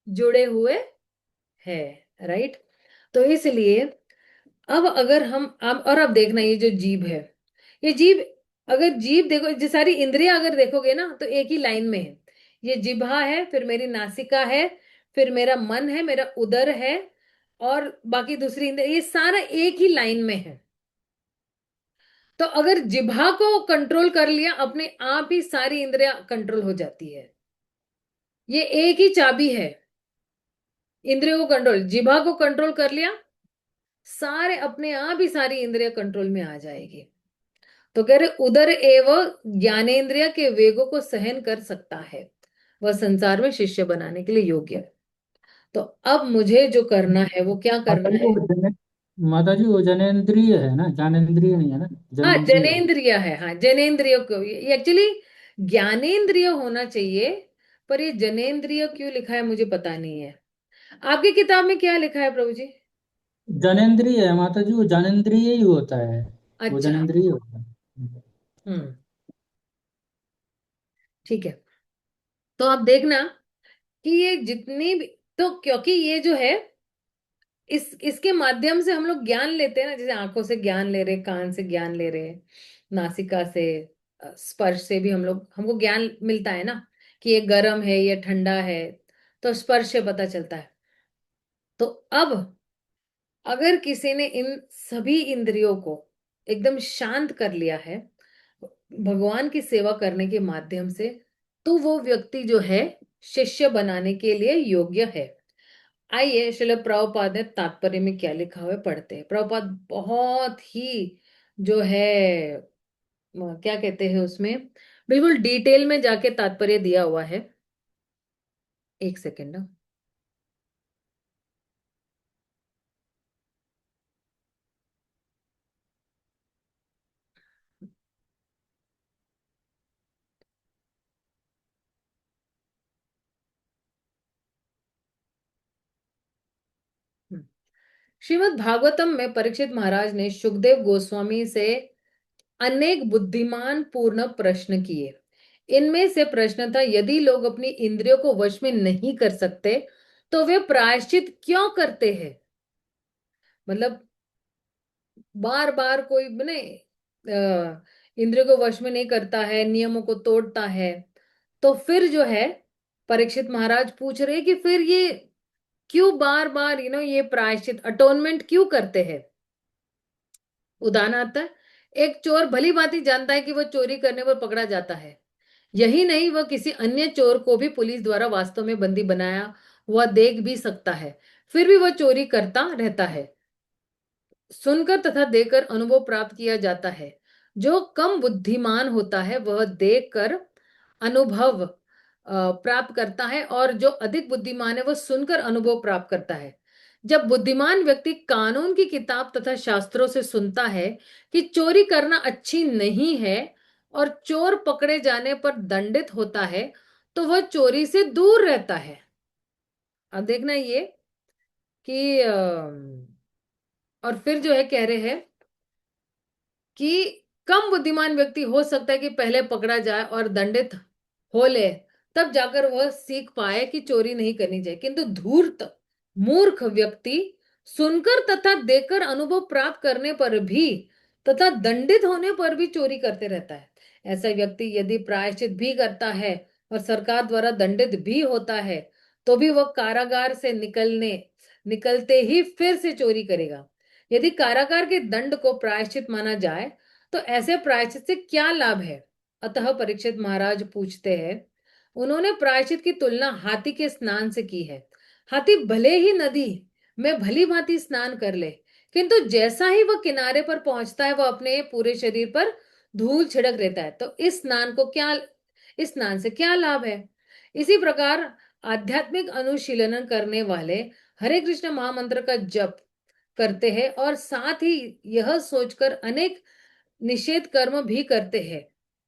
जुड़े हुए हैं, राइट। तो इसलिए अब अगर हम और अब देखना, ये जो जीभ है, ये जीभ, अगर जीभ देखो, ये सारी इंद्रियां अगर देखोगे ना तो एक ही लाइन में है। ये जिह्वा है, फिर मेरी नासिका है, फिर मेरा मन है, मेरा उदर है, और बाकी दूसरी इंद्रिया, ये सारा एक ही लाइन में है। तो अगर जिह्वा को कंट्रोल कर लिया, अपने आप ही सारी इंद्रियां कंट्रोल हो जाती है। ये एक ही चाबी है इंद्रियों को कंट्रोल। जिह्वा को कंट्रोल कर लिया, सारे अपने आप ही सारी इंद्रियां कंट्रोल में आ जाएगी। तो कह रहे उदर एवं ज्ञानेन्द्रिय के वेगों को सहन कर सकता है, वह संसार में शिष्य बनाने के लिए योग्य है। तो अब मुझे जो करना है वो क्या करना माता जी है? माता जी वो जनेन्द्रिय है ना, ज्ञानेन्द्रिय नहीं है ना, हाँ, जनेन्द्रिय है। जनेन्द्रिय है। हाँ, जनेन्द्रिय को एक्चुअली ज्ञानेन्द्रिय होना चाहिए, पर ये जनेन्द्रिय क्यों लिखा है मुझे पता नहीं है। आपकी किताब में क्या लिखा है प्रभु जी? जनेन्द्रिय है माता जी, वो जनेन्द्रिय ही होता है। वो अच्छा। जनेन्द्रिय होता है। हम्म, ठीक है। तो आप देखना कि ये जितनी भी, तो क्योंकि ये जो है इसके माध्यम से हम लोग ज्ञान लेते हैं ना, जैसे आंखों से ज्ञान ले रहे, कान से ज्ञान ले रहे, नासिका से, स्पर्श से भी हमको ज्ञान मिलता है ना, कि ये गर्म है, ये ठंडा है, तो स्पर्श से पता चलता है। तो अब अगर किसी ने इन सभी इंद्रियों को एकदम शांत कर लिया है भगवान की सेवा करने के माध्यम से, तो वो व्यक्ति जो है शिष्य बनाने के लिए योग्य है। आइए श्रील प्रभुपाद ने तात्पर्य में क्या लिखा हुआ है पढ़ते हैं। प्रभुपाद बहुत ही जो है क्या कहते हैं उसमें बिल्कुल डिटेल में जाके तात्पर्य दिया हुआ है। एक सेकेंड ना। श्रीमद् भागवतम में परीक्षित महाराज ने सुखदेव गोस्वामी से अनेक बुद्धिमान पूर्ण प्रश्न किए। इनमें से प्रश्न था, यदि लोग अपनी इंद्रियों को वश में नहीं कर सकते तो वे प्रायश्चित क्यों करते हैं। मतलब बार बार कोई ने इंद्रियों को वश में नहीं करता है, नियमों को तोड़ता है, तो फिर जो है परीक्षित महाराज पूछ रहे कि फिर ये क्यों बार बार ये प्रायश्चित अटोनमेंट क्यों करते हैं। उदाहरण आता है, एक चोर भली भांति जानता है कि वह चोरी करने पर पकड़ा जाता है, यही नहीं वह किसी अन्य चोर को भी पुलिस द्वारा वास्तव में बंदी बनाया हुआ देख भी सकता है, फिर भी वह चोरी करता रहता है। सुनकर तथा देखकर अनुभव प्राप्त किया जाता है। जो कम बुद्धिमान होता है वह देखकर अनुभव प्राप्त करता है, और जो अधिक बुद्धिमान है वह सुनकर अनुभव प्राप्त करता है। जब बुद्धिमान व्यक्ति कानून की किताब तथा शास्त्रों से सुनता है कि चोरी करना अच्छी नहीं है और चोर पकड़े जाने पर दंडित होता है, तो वह चोरी से दूर रहता है। अब देखना ये कि और फिर जो है कह रहे हैं कि कम बुद्धिमान व्यक्ति हो सकता है कि पहले पकड़ा जाए और दंडित हो ले, तब जाकर वह सीख पाए कि चोरी नहीं करनी चाहिए, किंतु धूर्त मूर्ख व्यक्ति सुनकर तथा देखकर अनुभव प्राप्त करने पर भी तथा दंडित होने पर भी चोरी करते रहता है। ऐसा व्यक्ति यदि प्रायश्चित भी करता है और सरकार द्वारा दंडित भी होता है, तो भी वह कारागार से निकलते ही फिर से चोरी करेगा। यदि कारागार के दंड को प्रायश्चित माना जाए तो ऐसे प्रायश्चित से क्या लाभ है। अतः परीक्षित महाराज पूछते हैं, उन्होंने प्रायश्चित की तुलना हाथी के स्नान से की है। हाथी भले ही नदी में भली भांति स्नान कर ले, किंतु जैसा ही वह किनारे पर पहुंचता है वह अपने पूरे शरीर पर धूल छिड़क देता है, तो इस स्नान से क्या लाभ है। इसी प्रकार आध्यात्मिक अनुशीलन करने वाले हरे कृष्ण महामंत्र का जप करते हैं और साथ ही यह सोचकर अनेक निषेध कर्म भी करते हैं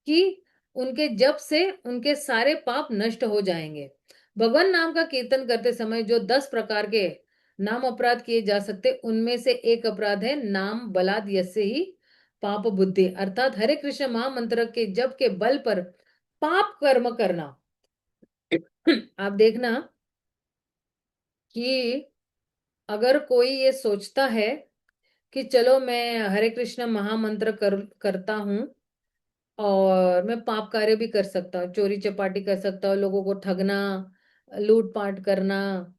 कि उनके जप से उनके सारे पाप नष्ट हो जाएंगे। भगवान नाम का कीर्तन करते समय जो 10 प्रकार के नाम अपराध किए जा सकते, उनमें से एक अपराध है नाम बलाद यस्य ही पाप बुद्धि, अर्थात हरे कृष्ण महामंत्र के जप के बल पर पाप कर्म करना। आप देखना कि अगर कोई ये सोचता है कि चलो मैं हरे कृष्ण महामंत्र करता हूं और मैं पाप कार्य भी कर सकता हूँ, चोरी चपाटी कर सकता हूँ, लोगों को ठगना, लूटपाट करना,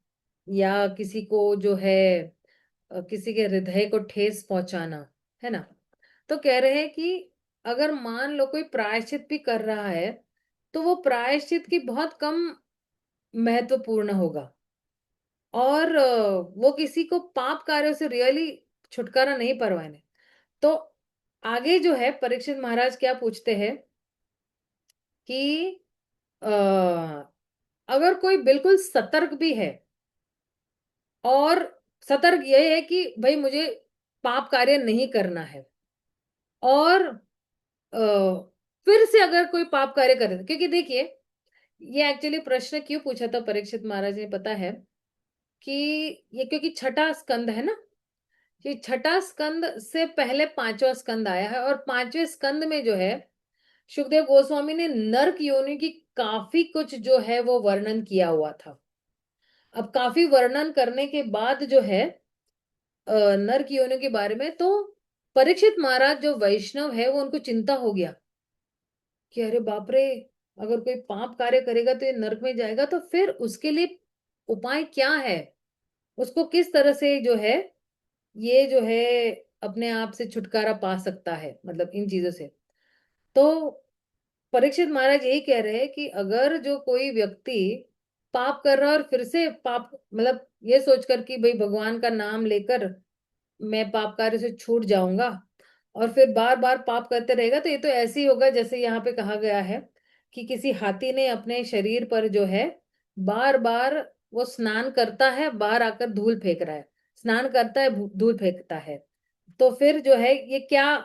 या किसी को जो है किसी के हृदय को ठेस पहुंचाना, है ना। तो कह रहे हैं कि अगर मान लो कोई प्रायश्चित भी कर रहा है तो वो प्रायश्चित की बहुत कम महत्वपूर्ण होगा, और वो किसी को पाप कार्यों से रियली छुटकारा नहीं परवाने। तो आगे जो है परीक्षित महाराज क्या पूछते हैं कि अगर कोई बिल्कुल सतर्क भी है, और सतर्क यह है कि भाई मुझे पाप कार्य नहीं करना है, और फिर से अगर कोई पाप कार्य करे, क्योंकि देखिए ये एक्चुअली प्रश्न क्यों पूछा था परीक्षित महाराज ने, पता है कि ये क्योंकि छठा स्कंद है ना, कि छठा स्कंद से पहले पांचवा स्कंद आया है, और पांचवें स्कंद में जो है सुखदेव गोस्वामी ने नरक योनि की काफी कुछ जो है वो वर्णन किया हुआ था। अब काफी वर्णन करने के बाद जो है नरक योनियों के बारे में, तो परीक्षित महाराज जो वैष्णव है वो उनको चिंता हो गया कि अरे बाप रे, अगर कोई पाप कार्य करेगा तो ये नरक में जाएगा, तो फिर उसके लिए उपाय क्या है, उसको किस तरह से जो है ये जो है अपने आप से छुटकारा पा सकता है, मतलब इन चीजों से। तो परीक्षित महाराज यही कह रहे हैं कि अगर जो कोई व्यक्ति पाप कर रहा है और फिर से पाप, मतलब ये सोचकर कि भाई भगवान का नाम लेकर मैं पाप कार्य से छूट जाऊंगा, और फिर बार बार पाप करते रहेगा, तो ये तो ऐसे ही होगा जैसे यहाँ पे कहा गया है कि किसी हाथी ने अपने शरीर पर जो है बार बार वो स्नान करता है, बाहर आकर धूल फेंक रहा है, स्नान करता है, धूल फेंकता है। तो फिर जो है ये क्या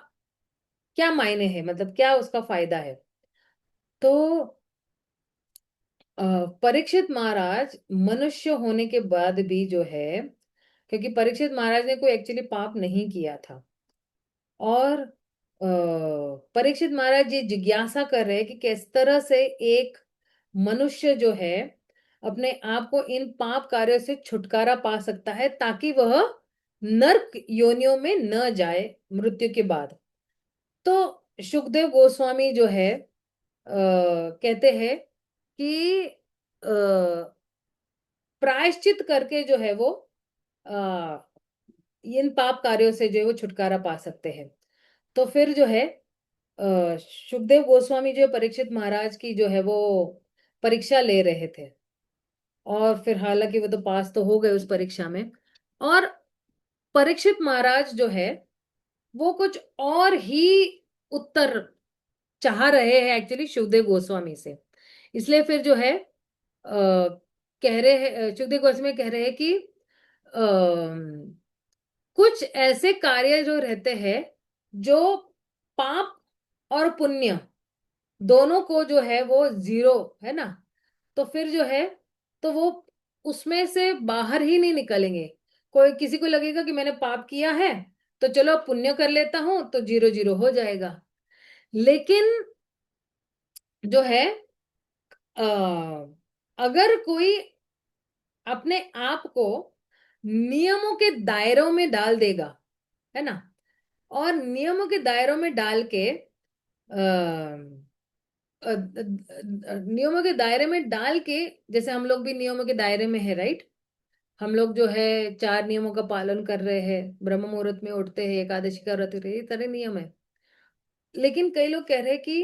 क्या मायने है, मतलब क्या उसका फायदा है। तो परीक्षित महाराज मनुष्य होने के बाद भी जो है, क्योंकि परीक्षित महाराज ने कोई एक्चुअली पाप नहीं किया था, और परीक्षित महाराज ये जिज्ञासा कर रहे हैं कि किस तरह से एक मनुष्य जो है अपने आप को इन पाप कार्यों से छुटकारा पा सकता है, ताकि वह नरक योनियों में न जाए मृत्यु के बाद। तो सुखदेव गोस्वामी जो है कहते हैं कि प्रायश्चित करके जो है वो आ, इन पाप कार्यों से जो है वो छुटकारा पा सकते हैं। तो फिर जो है सुखदेव गोस्वामी जो है परीक्षित महाराज की जो है वो परीक्षा ले रहे थे, और फिर हालांकि वो तो पास तो हो गए उस परीक्षा में, और परीक्षित महाराज जो है वो कुछ और ही उत्तर चाह रहे हैं एक्चुअली सुखदेव गोस्वामी से। इसलिए फिर जो है कह रहे हैं, सुखदेव गोस्वामी कह रहे हैं कि कुछ ऐसे कार्य जो रहते हैं जो पाप और पुण्य दोनों को जो है वो जीरो है ना, तो फिर जो है तो वो उसमें से बाहर ही नहीं निकलेंगे। कोई किसी को लगेगा कि मैंने पाप किया है तो चलो अब पुण्य कर लेता हूं तो जीरो जीरो हो जाएगा। लेकिन जो है अगर कोई अपने आप को नियमों के दायरों में डाल देगा, है ना, और नियमों के दायरों में डाल के नियमों के दायरे में डाल के, जैसे हम लोग भी नियमों के दायरे में है, राइट, हम लोग जो है 4 नियमों का पालन कर रहे हैं, ब्रह्म मुहूर्त में उठते हैं, एकादशी का व्रत, ये तरह नियम है। लेकिन कई लोग कह रहे हैं कि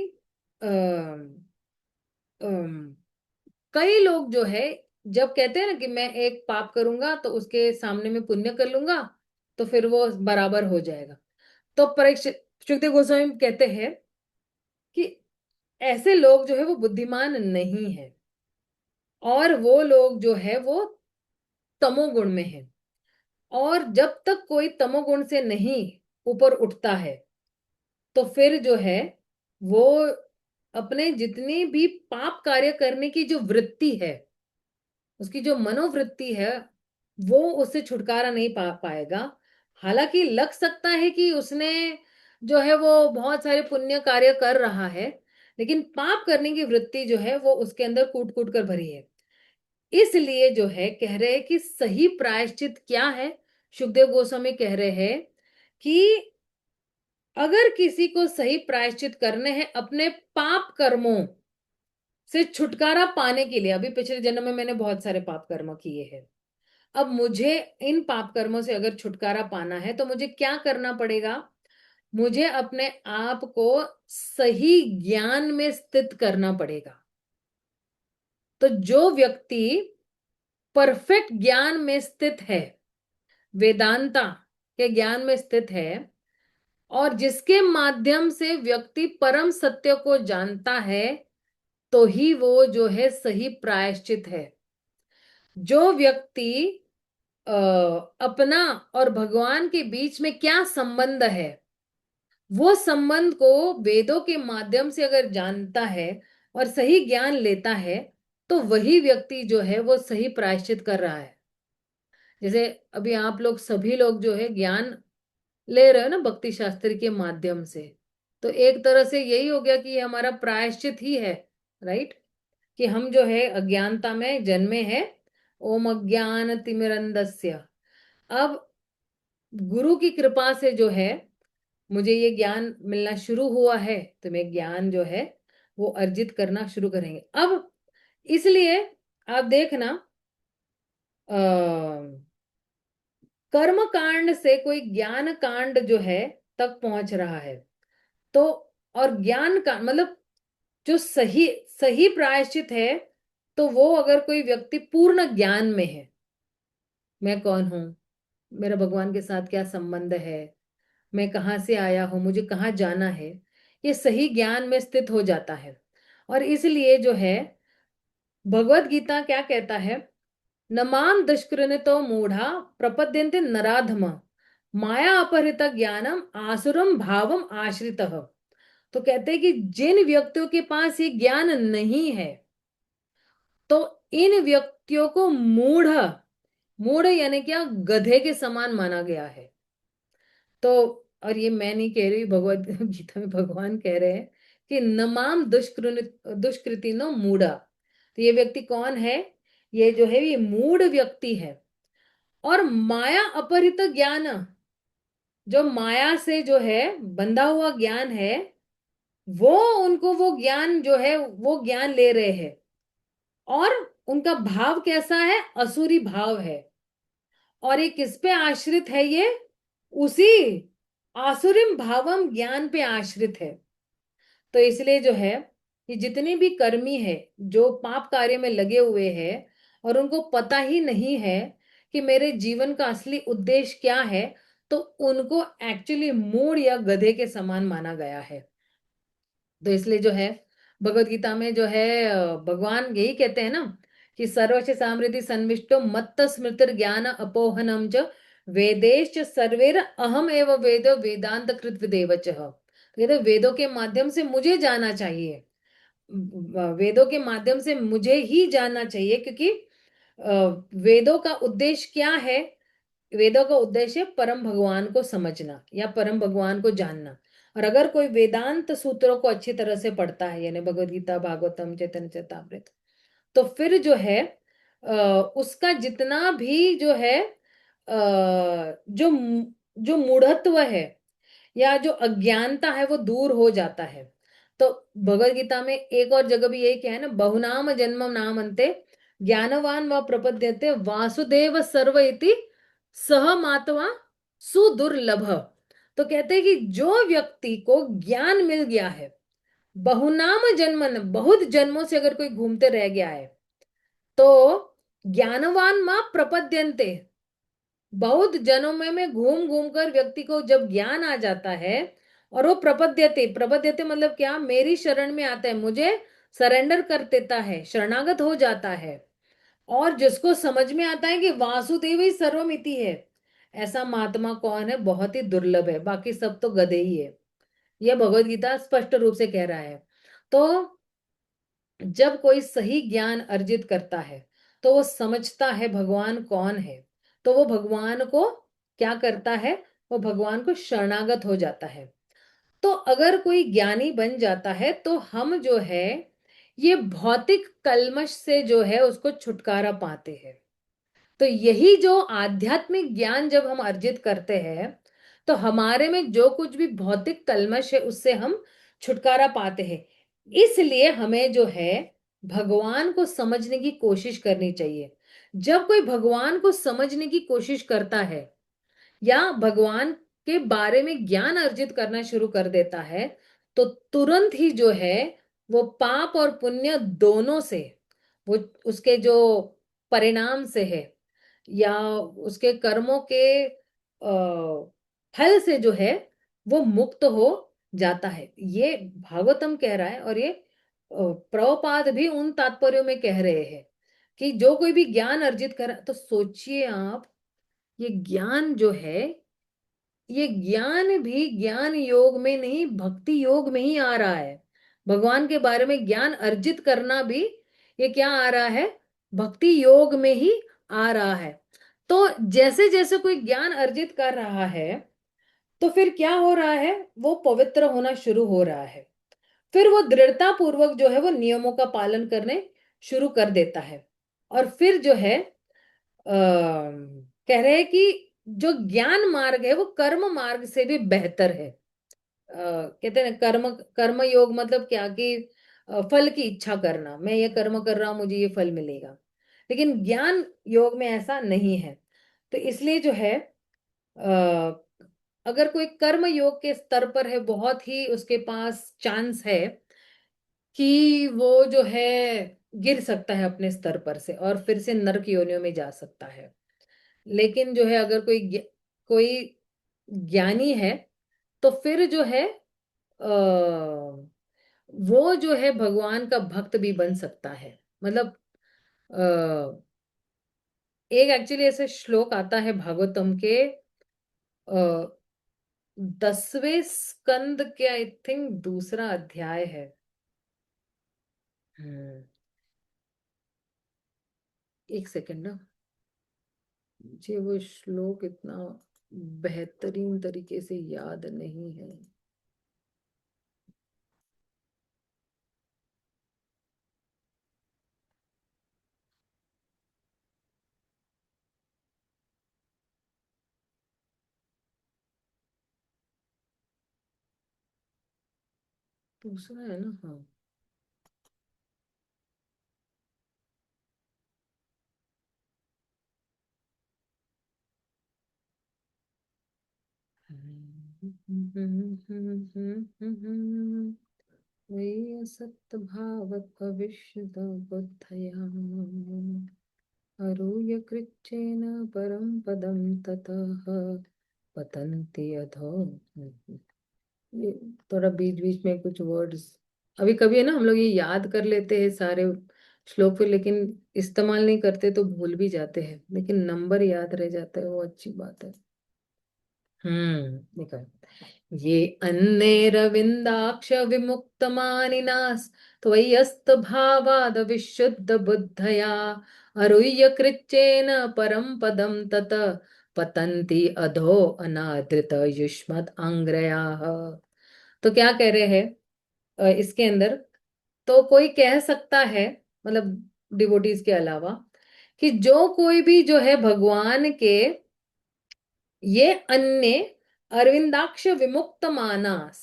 अम, कई लोग जो है जब कहते हैं ना कि मैं एक पाप करूंगा तो उसके सामने में पुण्य कर लूंगा तो फिर वो बराबर हो जाएगा। तो परीक्षित सुखदेव गोस्वामी कहते हैं कि ऐसे लोग जो है वो बुद्धिमान नहीं है, और वो लोग जो है वो तमोगुण में है, और जब तक कोई तमोगुण से नहीं ऊपर उठता है तो फिर जो है वो अपने जितनी भी पाप कार्य करने की जो वृत्ति है, उसकी जो मनोवृत्ति है, वो उससे छुटकारा नहीं पाएगा। हालांकि लग सकता है कि उसने जो है वो बहुत सारे पुण्य कार्य कर रहा है, लेकिन पाप करने की वृत्ति जो है वो उसके अंदर कूट कूट कर भरी है। इसलिए जो है कह रहे हैं कि सही प्रायश्चित क्या है। सुखदेव गोस्वामी कह रहे हैं कि अगर किसी को सही प्रायश्चित करने हैं अपने पाप कर्मों से छुटकारा पाने के लिए, अभी पिछले जन्म में मैंने बहुत सारे पाप कर्म किए हैं, अब मुझे इन पाप कर्मों से अगर छुटकारा पाना है तो मुझे क्या करना पड़ेगा, मुझे अपने आप को सही ज्ञान में स्थित करना पड़ेगा। तो जो व्यक्ति परफेक्ट ज्ञान में स्थित है, वेदांता के ज्ञान में स्थित है, और जिसके माध्यम से व्यक्ति परम सत्य को जानता है, तो ही वो जो है सही प्रायश्चित है। जो व्यक्ति अपना और भगवान के बीच में क्या संबंध है, वो संबंध को वेदों के माध्यम से अगर जानता है और सही ज्ञान लेता है, तो वही व्यक्ति जो है वो सही प्रायश्चित कर रहा है। जैसे अभी आप लोग सभी लोग जो है ज्ञान ले रहे हो ना भक्ति शास्त्र के माध्यम से, तो एक तरह से यही हो गया कि ये हमारा प्रायश्चित ही है, राइट, कि हम जो है अज्ञानता में जन्मे हैं। ओम अज्ञान तिमिरंधस्य। अब गुरु की कृपा से जो है मुझे ये ज्ञान मिलना शुरू हुआ है, तो मैं ज्ञान जो है वो अर्जित करना शुरू करेंगे। अब इसलिए आप देखना, कर्म कांड से कोई ज्ञान कांड जो है तक पहुंच रहा है, तो और ज्ञान का मतलब जो सही सही प्रायश्चित है, तो वो अगर कोई व्यक्ति पूर्ण ज्ञान में है, मैं कौन हूं, मेरा भगवान के साथ क्या संबंध है, मैं कहाँ से आया हूं, मुझे कहाँ जाना है, ये सही ज्ञान में स्थित हो जाता है। और इसलिए जो है भगवत गीता क्या कहता है, नमाम दुष्कृतो मूढ़ा प्रपद्यन्ते नराधम माया अपहृत ज्ञानम आसुरम भावम आश्रितः। तो कहते हैं कि जिन व्यक्तियों के पास ये ज्ञान नहीं है, तो इन व्यक्तियों को मूढ़, मूढ़ यानी क्या, गधे के समान माना गया है। तो और ये मैं नहीं कह रही, भगवत गीता में भगवान कह रहे हैं कि नमाम दुष्कृतिनो मूढ़ा। तो ये व्यक्ति कौन है, ये जो है ये मूढ़ व्यक्ति है। और माया अपहृत ज्ञान, जो माया से जो है बंधा हुआ ज्ञान है, वो उनको वो ज्ञान जो है वो ज्ञान ले रहे हैं, और उनका भाव कैसा है, असुरी भाव है। और ये किस पे आश्रित है, ये उसी आसुरिम भावम ज्ञान पे आश्रित है। तो इसलिए जो है ये जितने भी कर्मी है जो पाप कार्य में लगे हुए हैं और उनको पता ही नहीं है कि मेरे जीवन का असली उद्देश्य क्या है, तो उनको एक्चुअली मूढ़ या गधे के समान माना गया है। तो इसलिए जो है भगवत गीता में जो है भगवान यही कहते हैं ना कि सर्वस्य सामृद्धि सन्विष्टो मत्त स्मृतिर ज्ञान अपोहनम च वेदेश्च सर्वेर अहम एव वेदो वेदांत कृत विदेवच। कहते वेदों के माध्यम से मुझे जाना चाहिए, वेदों के माध्यम से मुझे ही जानना चाहिए, क्योंकि वेदों का उद्देश्य क्या है, वेदों का उद्देश्य परम भगवान को समझना या परम भगवान को जानना। और अगर कोई वेदांत सूत्रों को अच्छी तरह से पढ़ता है, यानी भगवद गीता, भागवतम, चैतन्य चरितामृत, तो फिर जो है उसका जितना भी जो है जो जो मूढ़त्व है या जो अज्ञानता है वो दूर हो जाता है। तो भगवद गीता में एक और जगह भी यही क्या है ना, बहुनाम जन्मम नाम अंते ज्ञानवान व प्रपद्यते वासुदेव सर्व इति सह मातवा सुदुर्लभ। तो कहते हैं कि जो व्यक्ति को ज्ञान मिल गया है, बहुनाम जन्मन, बहुत जन्मों से अगर कोई घूमते रह गया है, तो ज्ञानवान मां प्रपद्यन्ते, बहुत जन्मों में घूम घूम कर व्यक्ति को जब ज्ञान आ जाता है, और वो प्रपद्यते, प्रपद्यते मतलब क्या, मेरी शरण में आता है, मुझे सरेंडर कर देता है, शरणागत हो जाता है, और जिसको समझ में आता है कि वासुदेव ही सर्वमिति है, ऐसा महात्मा कौन है, बहुत ही दुर्लभ है, बाकी सब तो गधे ही है। यह भगवत गीता स्पष्ट रूप से कह रहा है। तो जब कोई सही ज्ञान अर्जित करता है, तो वो समझता है भगवान कौन है, तो वो भगवान को क्या करता है, वो भगवान को शरणागत हो जाता है। तो अगर कोई ज्ञानी बन जाता है, तो हम जो है ये भौतिक कल्मश से जो है उसको छुटकारा पाते हैं। तो यही जो आध्यात्मिक ज्ञान जब हम अर्जित करते हैं, तो हमारे में जो कुछ भी भौतिक कल्मश है उससे हम छुटकारा पाते हैं। इसलिए हमें जो है भगवान को समझने की कोशिश करनी चाहिए। जब कोई भगवान को समझने की कोशिश करता है या भगवान के बारे में ज्ञान अर्जित करना शुरू कर देता है, तो तुरंत ही जो है वो पाप और पुण्य दोनों से, वो उसके जो परिणाम से है या उसके कर्मों के फल से जो है वो मुक्त हो जाता है। ये भागवतम कह रहा है, और ये प्रभुपाद भी उन तात्पर्यों में कह रहे हैं कि जो कोई भी ज्ञान अर्जित कर, तो सोचिए आप, ये ज्ञान जो है, ये ज्ञान भी ज्ञान योग में नहीं, भक्ति योग में ही आ रहा है। भगवान के बारे में ज्ञान अर्जित करना भी ये क्या आ रहा है, भक्ति योग में ही आ रहा है। तो जैसे जैसे कोई ज्ञान अर्जित कर रहा है, तो फिर क्या हो रहा है, वो पवित्र होना शुरू हो रहा है। फिर वो दृढ़ता पूर्वक जो है वो नियमों का पालन करने शुरू कर देता है। और फिर जो है कह रहे हैं कि जो ज्ञान मार्ग है वो कर्म मार्ग से भी बेहतर है। कहते हैं ना, कर्म कर्म योग मतलब क्या कि फल की इच्छा करना, मैं ये कर्म कर रहा हूं मुझे ये फल मिलेगा। लेकिन ज्ञान योग में ऐसा नहीं है। तो इसलिए जो है अ, अगर कोई कर्म योग के स्तर पर है, बहुत ही उसके पास चांस है कि वो जो है गिर सकता है अपने स्तर पर से और फिर से नरक योनियों में जा सकता है। लेकिन जो है अगर कोई ज्ञानी है तो फिर जो है वो जो है भगवान का भक्त भी बन सकता है। मतलब अ, एक एक्चुअली ऐसे श्लोक आता है भागवतम के 10वें स्कंद के, आई थिंक दूसरा अध्याय है। हम्म, एक सेकंड ना, मुझे वो श्लोक इतना बेहतरीन तरीके से याद नहीं है। दूसरा है ना, हाँ। वही असत भावत भविष्य बुद्धया अरूय कृच्छेन परम पदम ततः पतन्ति अधो। ये थोड़ा बीच बीच में कुछ वर्ड्स अभी कभी है ना, हम लोग ये याद कर लेते हैं सारे श्लोक फिर, लेकिन इस्तेमाल नहीं करते तो भूल भी जाते हैं, लेकिन नंबर याद रह जाता है, वो अच्छी बात है। देखो, ये अन्ने रविंदाक्ष विमुक्त मानिनास त्वय्यस्त भावाद विशुद्ध बुद्धया अरुह्य कृच्चेन परम पदम तत पतन्ति अधो अनादृत युष्मत् अंग्रयाः। तो क्या कह रहे हैं इसके अंदर? तो कोई कह सकता है, मतलब डिवोटीज के अलावा, कि जो कोई भी जो है भगवान के ये अन्य अरविंदाक्ष विमुक्त मानस,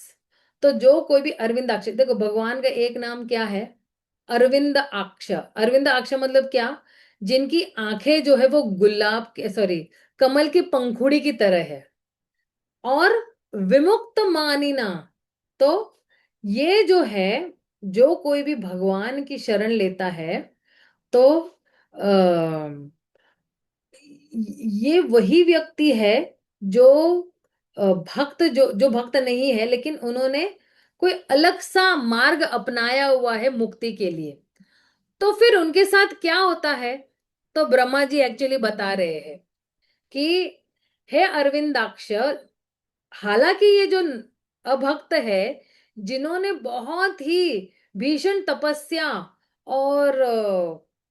तो जो कोई भी अरविंदाक्ष, देखो भगवान का एक नाम क्या है? अरविंद अक्ष। अरविंद अक्ष मतलब क्या? जिनकी आंखें जो है वो गुलाब के, सॉरी, कमल की पंखुड़ी की तरह है। और विमुक्त मानिना, तो ये जो है, जो कोई भी भगवान की शरण लेता है तो ये वही व्यक्ति है जो भक्त, जो भक्त नहीं है लेकिन उन्होंने कोई अलग सा मार्ग अपनाया हुआ है मुक्ति के लिए। तो फिर उनके साथ क्या होता है? तो ब्रह्मा जी एक्चुअली बता रहे हैं कि हे अरविंदाक्ष, हालांकि ये जो अभक्त है, जिन्होंने बहुत ही भीषण तपस्या और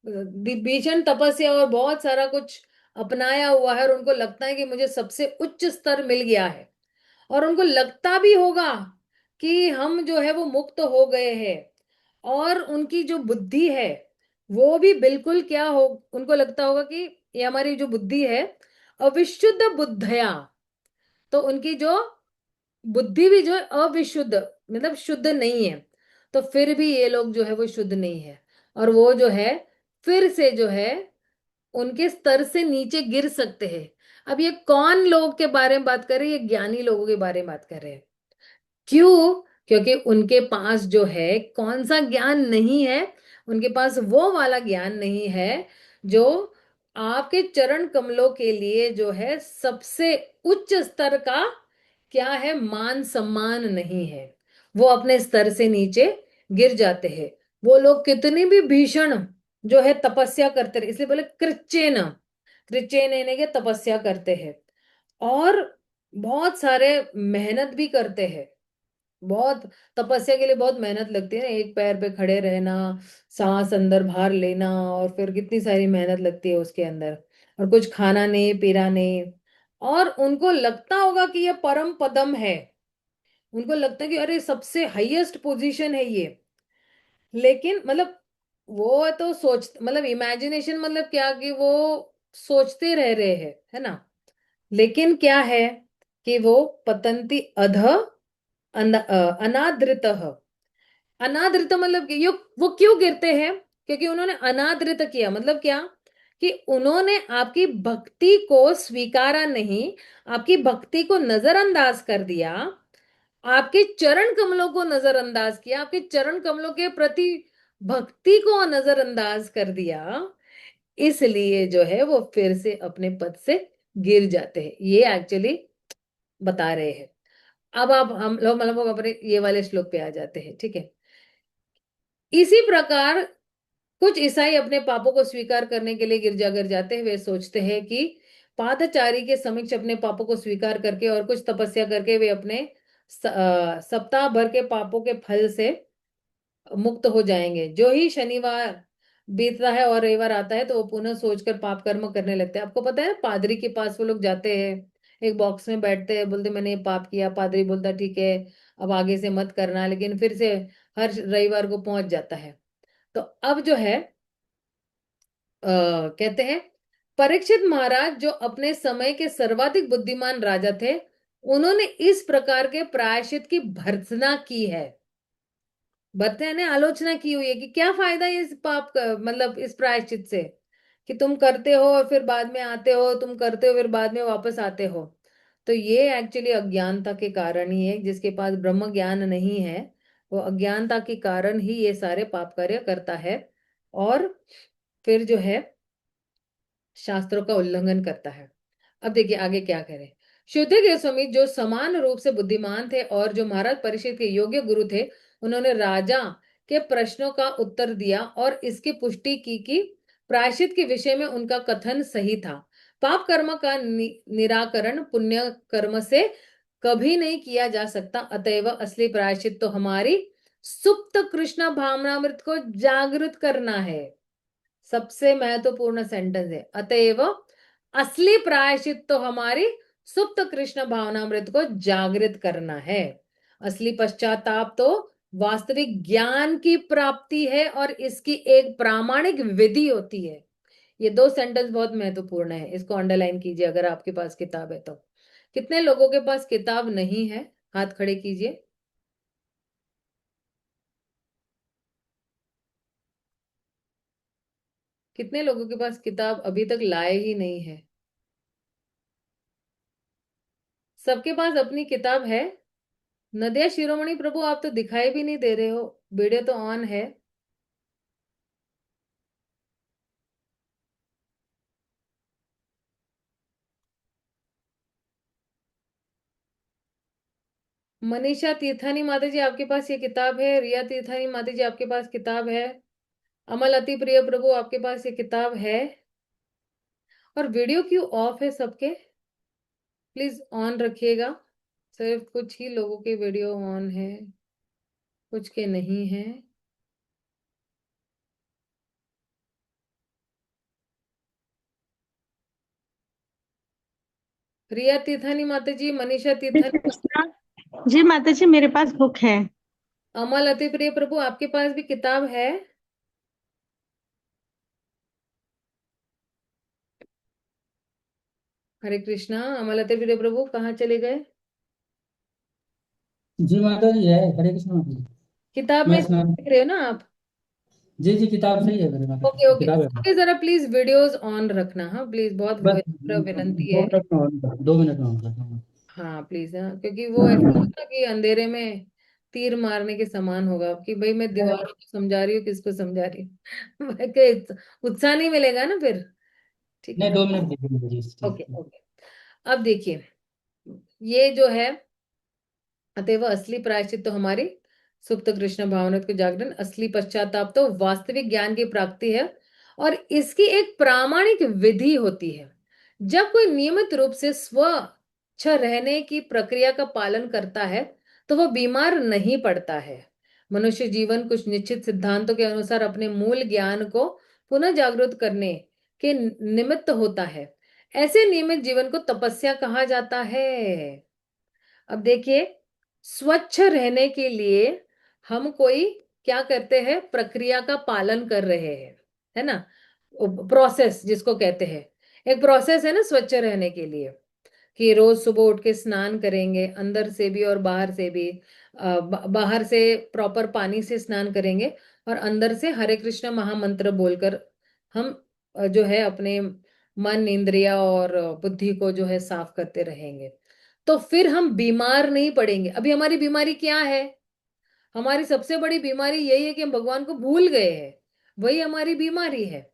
भीषण तपस्या और बहुत सारा कुछ अपनाया हुआ है और उनको लगता है कि मुझे सबसे उच्च स्तर मिल गया है, और उनको लगता भी होगा कि हम जो है वो मुक्त हो गए हैं, और उनकी जो बुद्धि है वो भी बिल्कुल क्या हो, उनको लगता होगा कि ये हमारी जो बुद्धि है अविशुद्ध बुद्धया, तो उनकी जो बुद्धि भी जो है अविशुद्ध, मतलब शुद्ध नहीं है। तो फिर भी ये लोग जो है वो शुद्ध नहीं है, और वो जो है फिर से जो है उनके स्तर से नीचे गिर सकते हैं। अब ये कौन लोग के बारे में बात कर रहे हैं? ये ज्ञानी लोगों के बारे में बात कर रहे हैं। क्यों? क्योंकि उनके पास जो है कौन सा ज्ञान नहीं है? उनके पास वो वाला ज्ञान नहीं है जो आपके चरण कमलों के लिए जो है सबसे उच्च स्तर का क्या है, मान सम्मान नहीं है। वो अपने स्तर से नीचे गिर जाते हैं। वो लोग कितनी भी भीषण जो है तपस्या करते रहे, इसलिए बोले कृच्चेन, कृच्चेन यानी कि तपस्या करते हैं, और बहुत सारे मेहनत भी करते हैं। बहुत तपस्या के लिए बहुत मेहनत लगती है ना, एक पैर पे खड़े रहना, सांस अंदर बाहर लेना, और फिर कितनी सारी मेहनत लगती है उसके अंदर, और कुछ खाना नहीं पीना नहीं। और उनको लगता होगा कि ये परम पदम है, उनको लगता है कि अरे सबसे हाईएस्ट पोजीशन है ये। लेकिन मतलब वो तो सोच, मतलब इमेजिनेशन, मतलब क्या कि वो सोचते रह रहे हैं, है ना। लेकिन क्या है कि वो पतंती अनादृतः। अनादृत मतलब कि वो क्यों गिरते हैं? क्योंकि उन्होंने अनादृत किया। मतलब क्या? कि उन्होंने आपकी भक्ति को स्वीकारा नहीं, आपकी भक्ति को नजरअंदाज कर दिया, आपके चरण कमलों को नजरअंदाज किया, आपके चरण कमलों के प्रति भक्ति को नजरअंदाज कर दिया। इसलिए जो है वो फिर से अपने पद से गिर जाते हैं। ये एक्चुअली बता रहे हैं। अब आप हम लोग मतलब अपने ये वाले श्लोक पे आ जाते हैं, ठीक है। इसी प्रकार कुछ ईसाई अपने पापों को स्वीकार करने के लिए गिरजागर जाते हैं। वे सोचते हैं कि पादचारी के समक्ष अपने पापों को स्वीकार करके और कुछ तपस्या करके वे अपने सप्ताह भर के पापों के फल से मुक्त हो जाएंगे। जो ही शनिवार बीतता है और रविवार आता है तो वो पुनः सोचकर पाप कर्म करने लगते हैं। आपको पता है पादरी के पास वो लोग जाते हैं, एक बॉक्स में बैठते हैं, बोलते मैंने ये पाप किया। पादरी बोलता ठीक है अब आगे से मत करना, लेकिन फिर से हर रविवार को पहुंच जाता है। तो अब जो है कहते हैं परीक्षित महाराज जो अपने समय के सर्वाधिक बुद्धिमान राजा थे, उन्होंने इस प्रकार के प्रायश्चित की भर्त्सना की है। भर्त्सना ने आलोचना की हुई है कि क्या फायदा है इस पाप का, मतलब इस प्रायश्चित से, कि तुम करते हो और फिर बाद में आते हो, तुम करते हो फिर बाद में वापस आते हो। तो ये एक्चुअली अज्ञानता के कारण ही है। जिसके पास ब्रह्म ज्ञान नहीं है वो अज्ञानता के कारण ही ये सारे पाप कार्य करता है और फिर जो है शास्त्रों का उल्लंघन करता है। अब देखिए आगे क्या कह रहे हैं। शुद्ध गोस्वामी जो समान रूप से बुद्धिमान थे और जो महाराज परीक्षित के योग्य गुरु थे, उन्होंने राजा के प्रश्नों का उत्तर दिया और इसकी पुष्टि की कि प्रायश्चित के विषय में उनका कथन सही था। पाप कर्म का निराकरण पुण्य कर्म से कभी नहीं किया जा सकता, अतएव असली प्रायश्चित तो हमारी सुप्त कृष्ण भावनामृत को जागृत करना है। सबसे महत्वपूर्ण सेंटेंस है, अतएव असली प्रायश्चित तो हमारी सुप्त कृष्ण भावनामृत को जागृत करना है। असली पश्चाताप तो वास्तविक ज्ञान की प्राप्ति है और इसकी एक प्रामाणिक विधि होती है। ये दो सेंटेंस बहुत महत्वपूर्ण है, इसको अंडरलाइन कीजिए अगर आपके पास किताब है तो। कितने लोगों के पास किताब नहीं है? हाथ खड़े कीजिए। कितने लोगों के पास किताब अभी तक लाए ही नहीं है? सबके पास अपनी किताब है? नदिया शिरोमणि प्रभु आप तो दिखाई भी नहीं दे रहे हो, वीडियो तो ऑन है। मनीषा तीर्थानी माता जी आपके पास ये किताब है? रिया तीर्थानी माता जी आपके पास किताब है? अमल अति प्रिय प्रभु आपके पास ये किताब है? और वीडियो क्यों ऑफ है सबके? प्लीज ऑन रखिएगा। सिर्फ कुछ ही लोगों के वीडियो ऑन है, कुछ के नहीं है। रिया तीर्थानी माता जी, मनीषा तीर्थानी, कृष्णा जी माता जी मेरे पास बुक है। अमल अति प्रिय प्रभु आपके पास भी किताब है? हरे कृष्णा। अमल अति प्रिय प्रभु कहाँ चले गए? जी माता जी है। हरे कृष्ण माता जी। किताब में मैं स्नान। देख रहे हो ना आप? जी जी किताब सही है मेरे माता ओके जी, ओके, किताब है। सबके जरा प्लीज वीडियोस ऑन रखना, हाँ प्लीज, बहुत बस विनंती दो है। मिनट में दो मिनट में ऑन करता हूँ। हाँ प्लीज, हाँ क्योंकि वो ऐसा होता कि अंधेरे में तीर मारने के समान होगा कि भाई मैं दीवारों को समझा रही हूँ, किसको समझा रही हूँ उत्साह नहीं मिलेगा ना फिर। ठीक है नहीं ना? 2 मिनट दीजिए मुझे जी, ओके ठीक है। ओके। अब देखिए ये जो है, अतएव असली प्रायश्चित तो हमारी सुप्त कृष्ण भावनाओं के जागरण, असली पश्चाताप तो वास्तविक ज्ञान की प्राप्ति है और इसकी एक प्रामाणिक विधि होती है। जब कोई नियमित रूप से स्वच्छ रहने की प्रक्रिया का पालन करता है तो वह बीमार नहीं पड़ता है। मनुष्य जीवन कुछ निश्चित सिद्धांतों के अनुसार अपने मूल ज्ञान को पुनः जागृत करने के निमित्त होता है। ऐसे नियमित जीवन को तपस्या कहा जाता है। अब देखिए, स्वच्छ रहने के लिए हम कोई क्या करते हैं? प्रक्रिया का पालन कर रहे हैं, है ना? प्रोसेस जिसको कहते हैं, एक प्रोसेस है ना स्वच्छ रहने के लिए। कि रोज सुबह उठ के स्नान करेंगे, अंदर से भी और बाहर से भी। बाहर से प्रॉपर पानी से स्नान करेंगे और अंदर से हरे कृष्ण महामंत्र बोलकर हम जो है अपने मन, इंद्रिया और बुद्धि को जो है साफ करते रहेंगे। तो फिर हम बीमार नहीं पड़ेंगे। अभी हमारी बीमारी क्या है? हमारी सबसे बड़ी बीमारी यही है कि हम भगवान को भूल गए हैं, वही हमारी बीमारी है।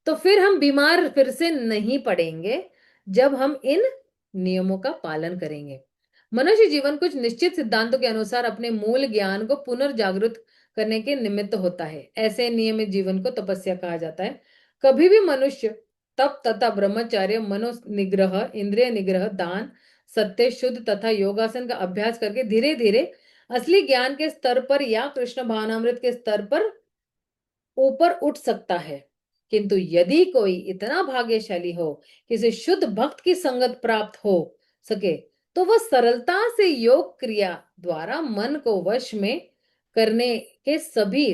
तो फिर हम बीमार फिर से नहीं पड़ेंगे जब हम इन नियमों का पालन करेंगे। मनुष्य जीवन कुछ निश्चित सिद्धांतों के अनुसार अपने मूल ज्ञान को पुनर्जागृत करने के निमित्त होता है। ऐसे नियमित जीवन को तपस्या कहा जाता है। कभी भी मनुष्य तप तथा ब्रह्मचर्य, मनोनिग्रह, इंद्रिय निग्रह, दान, सत्य, शुद्ध तथा योगासन का अभ्यास करके धीरे धीरे असली ज्ञान के स्तर पर या कृष्ण भावनामृत के स्तर पर ऊपर उठ सकता है। किंतु यदि कोई इतना भाग्यशाली हो कि उसे शुद्ध भक्त की संगत प्राप्त हो सके, तो वह सरलता से योग क्रिया द्वारा मन को वश में करने के सभी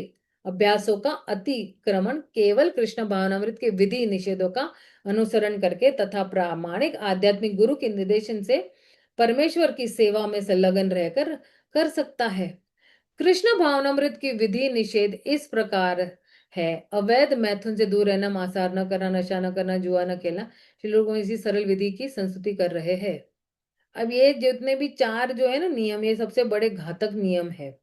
अभ्यासों का अतिक्रमण केवल कृष्ण भावनामृत के विधि निषेधों का अनुसरण करके तथा प्रामाणिक आध्यात्मिक गुरु के निर्देशन से परमेश्वर की सेवा में संलग्न रहकर कर सकता है। कृष्ण भावनामृत की विधि निषेध इस प्रकार है: अवैध मैथुन से दूर रहना, मांसाहार न करना, नशा न करना, जुआ न खेलना। श्री लोग इसी सरल विधि की संस्तुति कर रहे हैं। अब ये जितने भी चार जो है ना नियम, ये सबसे बड़े घातक नियम है।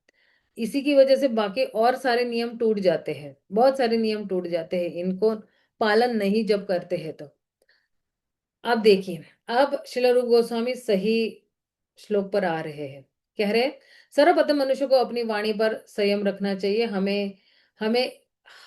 इसी की वजह से बाकी और सारे नियम टूट जाते हैं, बहुत सारे नियम टूट जाते हैं इनको पालन नहीं जब करते हैं तो। अब देखिए, अब श्रील रूप गोस्वामी सही श्लोक पर आ रहे हैं। कह रहे हैं, सर्वप्रथम मनुष्य को अपनी वाणी पर संयम रखना चाहिए। हमें हमें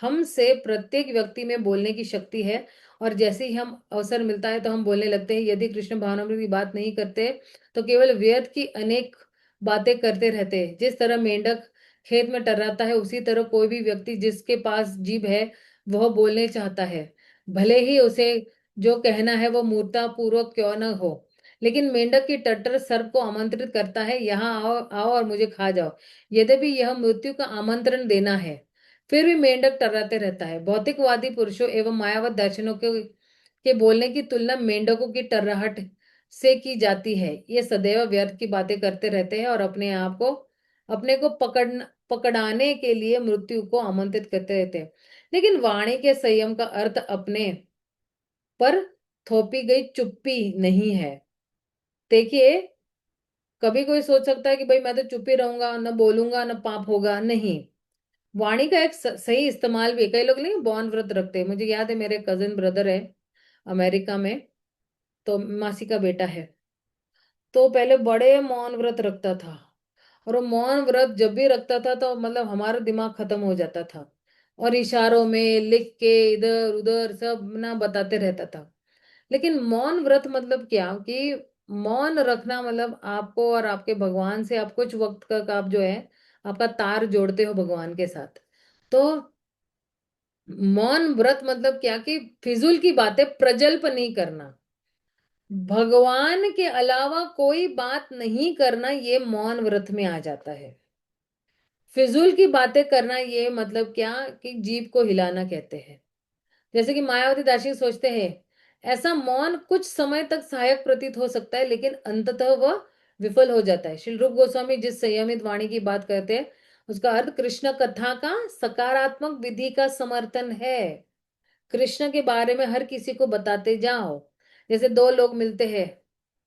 हमसे प्रत्येक व्यक्ति में बोलने की शक्ति है और जैसे ही हम अवसर मिलता है तो हम बोलने लगते हैं। यदि कृष्ण भावनामृत की बात नहीं करते तो केवल व्यर्थ की अनेक बातें करते रहते हैं। जिस तरह मेंढक खेत में टर्राता है, उसी तरह कोई भी व्यक्ति जिसके पास जीभ है वह बोलने चाहता है, भले ही उसे जो कहना है वो मूर्ता पूर्वक क्यों न हो। लेकिन मेंढक की टट्टर सर्प को आमंत्रित करता है, यहाँ आओ आओ और मुझे खा जाओ। यद्यपि यह मृत्यु का आमंत्रण देना है, फिर भी मेंढक टर्राते रहता है। भौतिकवादी पुरुषों एवं मायावत दर्शनों के बोलने की तुलना मेंढकों की टर्राहट से की जाती है। ये सदैव व्यर्थ की बातें करते रहते हैं और अपने को पकड़ाने के लिए मृत्यु को आमंत्रित करते रहते हैं। लेकिन वाणी के संयम का अर्थ अपने पर थोपी गई चुप्पी नहीं है। देखिए, कभी कोई सोच सकता है कि भाई मैं तो चुप ही रहूंगा, न बोलूंगा, न पाप होगा। नहीं, वाणी का एक सही इस्तेमाल भी है। कई लोग नहीं मौन व्रत रखते हैं। मुझे याद है, मेरे कजिन ब्रदर है अमेरिका में, तो मासी का बेटा है, तो पहले बड़े मौन व्रत रखता था। और वो मौन व्रत जब भी रखता था तो मतलब हमारा दिमाग खत्म हो जाता था और इशारों में लिख के इधर उधर सब ना बताते रहता था। लेकिन मौन व्रत मतलब क्या कि मौन रखना मतलब आपको और आपके भगवान से आप कुछ वक्त तक आप जो है आपका तार जोड़ते हो भगवान के साथ। तो मौन व्रत मतलब क्या कि फिजूल की बातें प्रजल्प नहीं करना, भगवान के अलावा कोई बात नहीं करना, ये मौन व्रत में आ जाता है। फिजूल की बातें करना ये मतलब क्या कि जीभ को हिलाना कहते हैं। जैसे कि मायावती दार्शनिक सोचते हैं, ऐसा मौन कुछ समय तक सहायक प्रतीत हो सकता है लेकिन अंततः वह विफल हो जाता है। श्री रूप गोस्वामी जिस संयमित वाणी की बात करते हैं उसका अर्थ कृष्ण कथा का सकारात्मक विधि का समर्थन है। कृष्ण के बारे में हर किसी को बताते जाओ। जैसे दो लोग मिलते हैं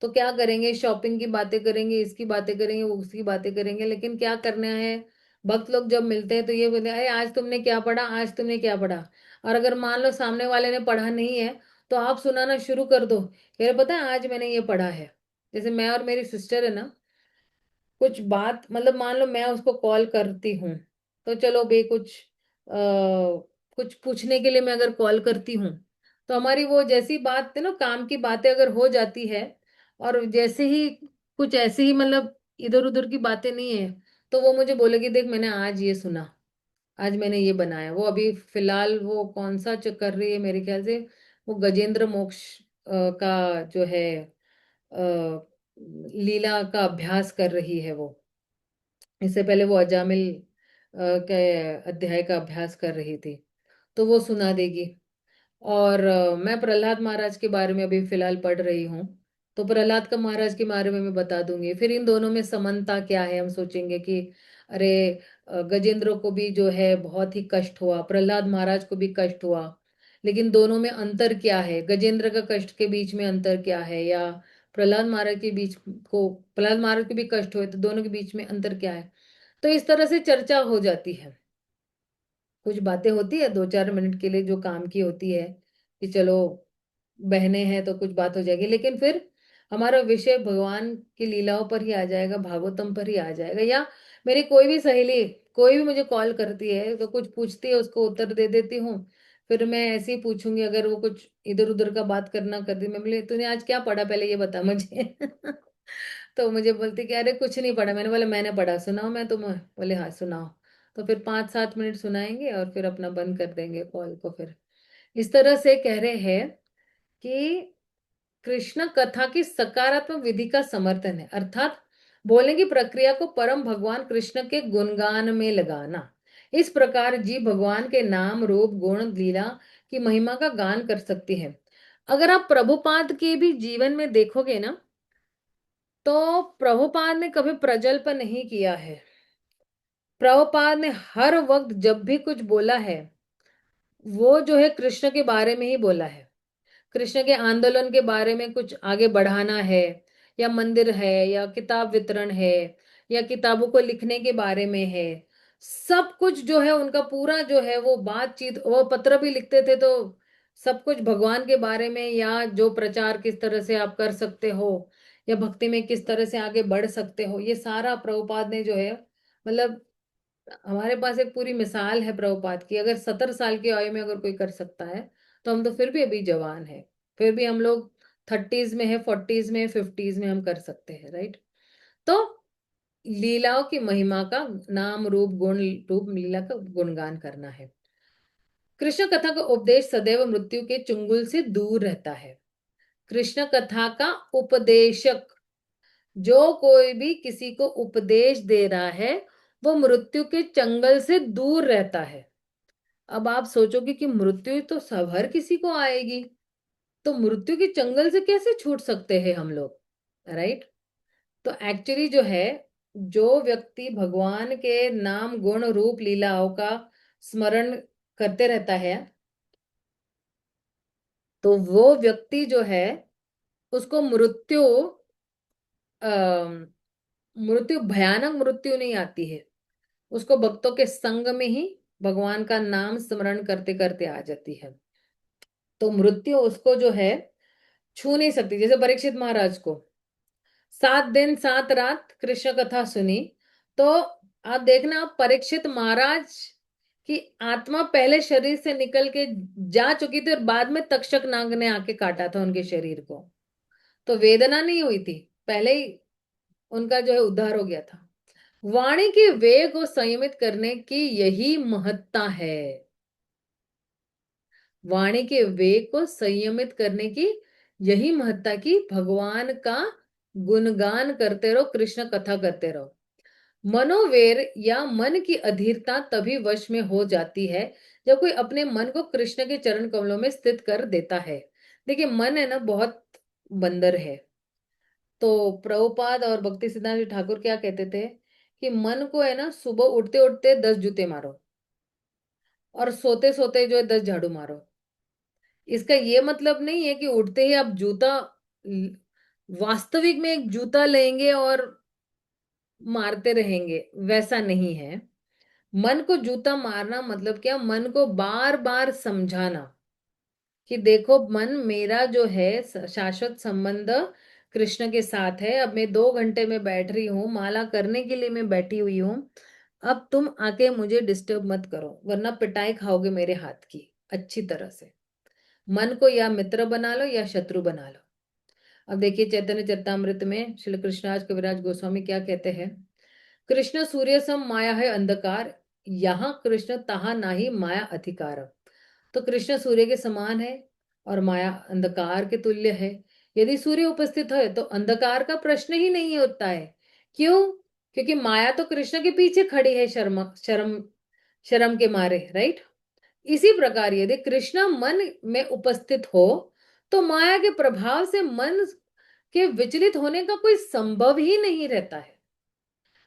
तो क्या करेंगे, शॉपिंग की बातें करेंगे, इसकी बातें करेंगे, वो उसकी बातें करेंगे, लेकिन क्या करना है, भक्त लोग जब मिलते हैं तो ये बोलते हैं, अरे आज तुमने क्या पढ़ा, आज तुमने क्या पढ़ा। और अगर मान लो सामने वाले ने पढ़ा नहीं है तो आप सुनाना शुरू कर दो, कह रहे पता है आज मैंने ये पढ़ा है। जैसे मैं और मेरी सिस्टर है ना, कुछ बात मतलब मान लो मैं उसको कॉल करती हूँ तो चलो भाई कुछ पूछने के लिए मैं अगर कॉल करती हूँ तो हमारी वो जैसी बात है ना, काम की बातें अगर हो जाती है और जैसे ही कुछ ऐसे ही मतलब इधर उधर की बातें नहीं है तो वो मुझे बोलेगी देख मैंने आज ये सुना, आज मैंने ये बनाया। वो अभी फिलहाल वो कौन सा कर रही है मेरे ख्याल से, वो गजेंद्र मोक्ष का जो है लीला का अभ्यास कर रही है वो। इससे पहले वो अजामिल के अध्याय का अभ्यास कर रही थी, तो वो सुना देगी। और मैं प्रहलाद महाराज के बारे में अभी फिलहाल पढ़ रही हूँ, तो प्रहलाद का महाराज के बारे में मैं बता दूंगी। फिर इन दोनों में समानता क्या है, हम सोचेंगे कि अरे गजेंद्र को भी जो है बहुत ही कष्ट हुआ, प्रहलाद महाराज को भी कष्ट हुआ, लेकिन दोनों में अंतर क्या है, गजेंद्र का कष्ट के बीच में अंतर क्या है, या प्रहलाद महाराज के बीच को, प्रहलाद महाराज को भी कष्ट हुए तो दोनों के बीच में अंतर क्या है। तो इस तरह से चर्चा हो जाती है, कुछ बातें होती है 2-4 मिनट के लिए जो काम की होती है कि चलो बहने हैं तो कुछ बात हो जाएगी, लेकिन फिर हमारा विषय भगवान की लीलाओं पर ही आ जाएगा, भागवतम पर ही आ जाएगा। या मेरी कोई भी सहेली कोई भी मुझे कॉल करती है तो कुछ पूछती है, उसको उत्तर दे देती हूँ। फिर मैं ऐसे ही पूछूंगी, अगर वो कुछ इधर उधर का बात करना करती, मैं बोली तूने आज क्या पढ़ा पहले ये बता मुझे। तो मुझे बोलती कि अरे कुछ नहीं पढ़ा। मैंने बोला मैंने पढ़ा, सुनाओ। मैं तो बोले हाँ सुनाओ। तो फिर 5-7 मिनट सुनाएंगे और फिर अपना बंद कर देंगे कॉल को। फिर इस तरह से कह रहे हैं कि कृष्ण कथा की सकारात्मक विधि का समर्थन है, अर्थात बोलने की प्रक्रिया को परम भगवान कृष्ण के गुणगान में लगाना। इस प्रकार जीव भगवान के नाम रूप गुण लीला की महिमा का गान कर सकती है। अगर आप प्रभुपाद के भी जीवन में देखोगे ना, तो प्रभुपाद ने कभी प्रजल्प नहीं किया है। प्रभुपाद ने हर वक्त जब भी कुछ बोला है वो जो है कृष्ण के बारे में ही बोला है। कृष्ण के आंदोलन के बारे में कुछ आगे बढ़ाना है, या मंदिर है, या किताब वितरण है, या किताबों को लिखने के बारे में है, सब कुछ जो है उनका पूरा जो है वो बातचीत, वो पत्र भी लिखते थे तो सब कुछ भगवान के बारे में, या जो प्रचार किस तरह से आप कर सकते हो, या भक्ति में किस तरह से आगे बढ़ सकते हो, ये सारा प्रभुपाद ने जो है, मतलब हमारे पास एक पूरी मिसाल है प्रभुपाद की। अगर 70 साल की आयु में अगर कोई कर सकता है तो हम तो फिर भी अभी जवान है, फिर भी हम लोग 30s में है, 40s में, 50s में हम कर सकते हैं, राइट। तो लीलाओं की महिमा का नाम रूप गुण रूप लीला का गुणगान करना है। कृष्ण कथा का उपदेश सदैव मृत्यु के चुंगल से दूर रहता है। कृष्ण कथा का उपदेशक, जो कोई भी किसी को उपदेश दे रहा है, वो मृत्यु के चंगल से दूर रहता है। अब आप सोचोगे कि मृत्यु तो सब हर किसी को आएगी, तो मृत्यु के चंगल से कैसे छूट सकते हैं हम लोग, राइट। तो एक्चुअली जो है, जो व्यक्ति भगवान के नाम गुण रूप लीलाओं का स्मरण करते रहता है, तो वो व्यक्ति जो है उसको मृत्यु भयानक मृत्यु नहीं आती है, उसको भक्तों के संग में ही भगवान का नाम स्मरण करते करते आ जाती है। तो मृत्यु उसको जो है छू नहीं सकती। जैसे परीक्षित महाराज को 7 दिन 7 रात कृष्ण कथा सुनी, तो आप देखना, आप परीक्षित महाराज की आत्मा पहले शरीर से निकल के जा चुकी थी और बाद में तक्षक नाग ने आके काटा था उनके शरीर को, तो वेदना नहीं हुई थी, पहले ही उनका जो है उद्धार हो गया था। वाणी के वेग को संयमित करने की यही महत्ता है। वाणी के वेग को संयमित करने की यही महत्ता की भगवान का गुणगान करते रहो, कृष्ण कथा करते रहो। मनोवेर या मन की अधीरता तभी वश में हो जाती है जब कोई अपने मन को कृष्ण के चरण कमलों में स्थित कर देता है। देखिए मन है ना बहुत बंदर है। तो प्रभुपाद और भक्ति सिद्धांत जी ठाकुर क्या कहते थे कि मन को है ना सुबह उठते उठते 10 जूते मारो और सोते सोते जो है 10 झाड़ू मारो। इसका ये मतलब नहीं है कि उठते ही आप जूता, वास्तविक में एक जूता लेंगे और मारते रहेंगे, वैसा नहीं है। मन को जूता मारना मतलब क्या, मन को बार बार समझाना कि देखो मन मेरा जो है शाश्वत संबंध कृष्ण के साथ है। अब मैं 2 घंटे में बैठ रही हूँ, माला करने के लिए मैं बैठी हुई हूँ, अब तुम आके मुझे डिस्टर्ब मत करो वरना पिटाई खाओगे मेरे हाथ की अच्छी तरह से। मन को या मित्र बना लो या शत्रु बना लो। अब देखिए चैतन्य चरितामृत में श्री कृष्णराज कविराज गोस्वामी क्या कहते हैं, कृष्ण सूर्य सम माया है अंधकार, यहाँ कृष्ण तहा नाही माया अधिकार। तो कृष्ण सूर्य के समान है और माया अंधकार के तुल्य है। यदि सूर्य उपस्थित है तो अंधकार का प्रश्न ही नहीं होता है। क्यों? क्योंकि माया तो कृष्ण के पीछे खड़ी है, शर्म शर्म शर्म के मारे, राइट। इसी प्रकार यदि कृष्ण मन में उपस्थित हो तो माया के प्रभाव से मन कि विचलित होने का कोई संभव ही नहीं रहता है।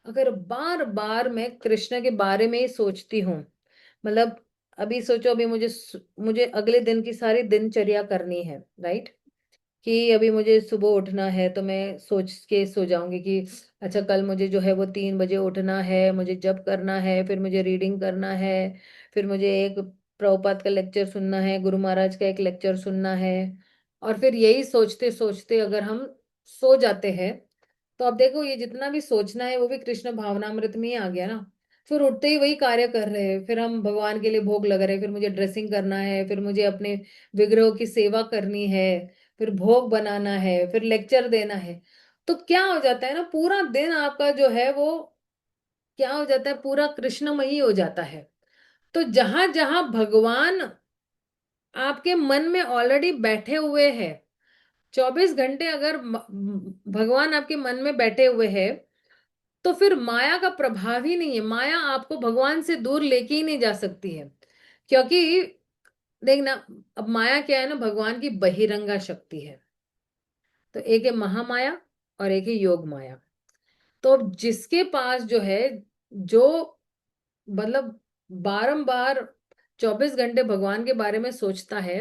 अगर बार बार मैं कृष्ण के बारे में ही सोचती हूँ, मतलब अभी सोचो, अभी मुझे अगले दिन की सारी दिनचर्या करनी है, राइट? कि अभी मुझे सुबह उठना है, तो मैं सोच के सो जाऊंगी कि अच्छा कल मुझे जो है वो 3 बजे उठना है, मुझे जप करना है, फिर मुझे रीडिंग करना है, फिर मुझे एक प्रभुपाद का लेक्चर सुनना है, गुरु महाराज का एक लेक्चर सुनना है। और फिर यही सोचते सोचते अगर हम सो जाते हैं, तो अब देखो ये जितना भी सोचना है वो भी कृष्ण भावनामृत में ही आ गया ना। फिर उठते ही वही कार्य कर रहे हैं, फिर हम भगवान के लिए भोग लगा रहे हैं, फिर मुझे ड्रेसिंग करना है, फिर मुझे अपने विग्रहों की सेवा करनी है, फिर भोग बनाना है, फिर लेक्चर देना है। तो क्या हो जाता है ना, पूरा दिन आपका जो है वो क्या हो जाता है, पूरा कृष्णमयी हो जाता है। तो जहां जहां भगवान आपके मन में ऑलरेडी बैठे हुए हैं, 24 घंटे अगर भगवान आपके मन में बैठे हुए हैं, तो फिर माया का प्रभाव ही नहीं है। माया आपको भगवान से दूर लेके ही नहीं जा सकती है। क्योंकि देखना, अब माया क्या है ना, भगवान की बहिरंगा शक्ति है। तो एक है महामाया और एक है योग माया। तो अब जिसके पास जो है, जो मतलब बारंबार 24 घंटे भगवान के बारे में सोचता है,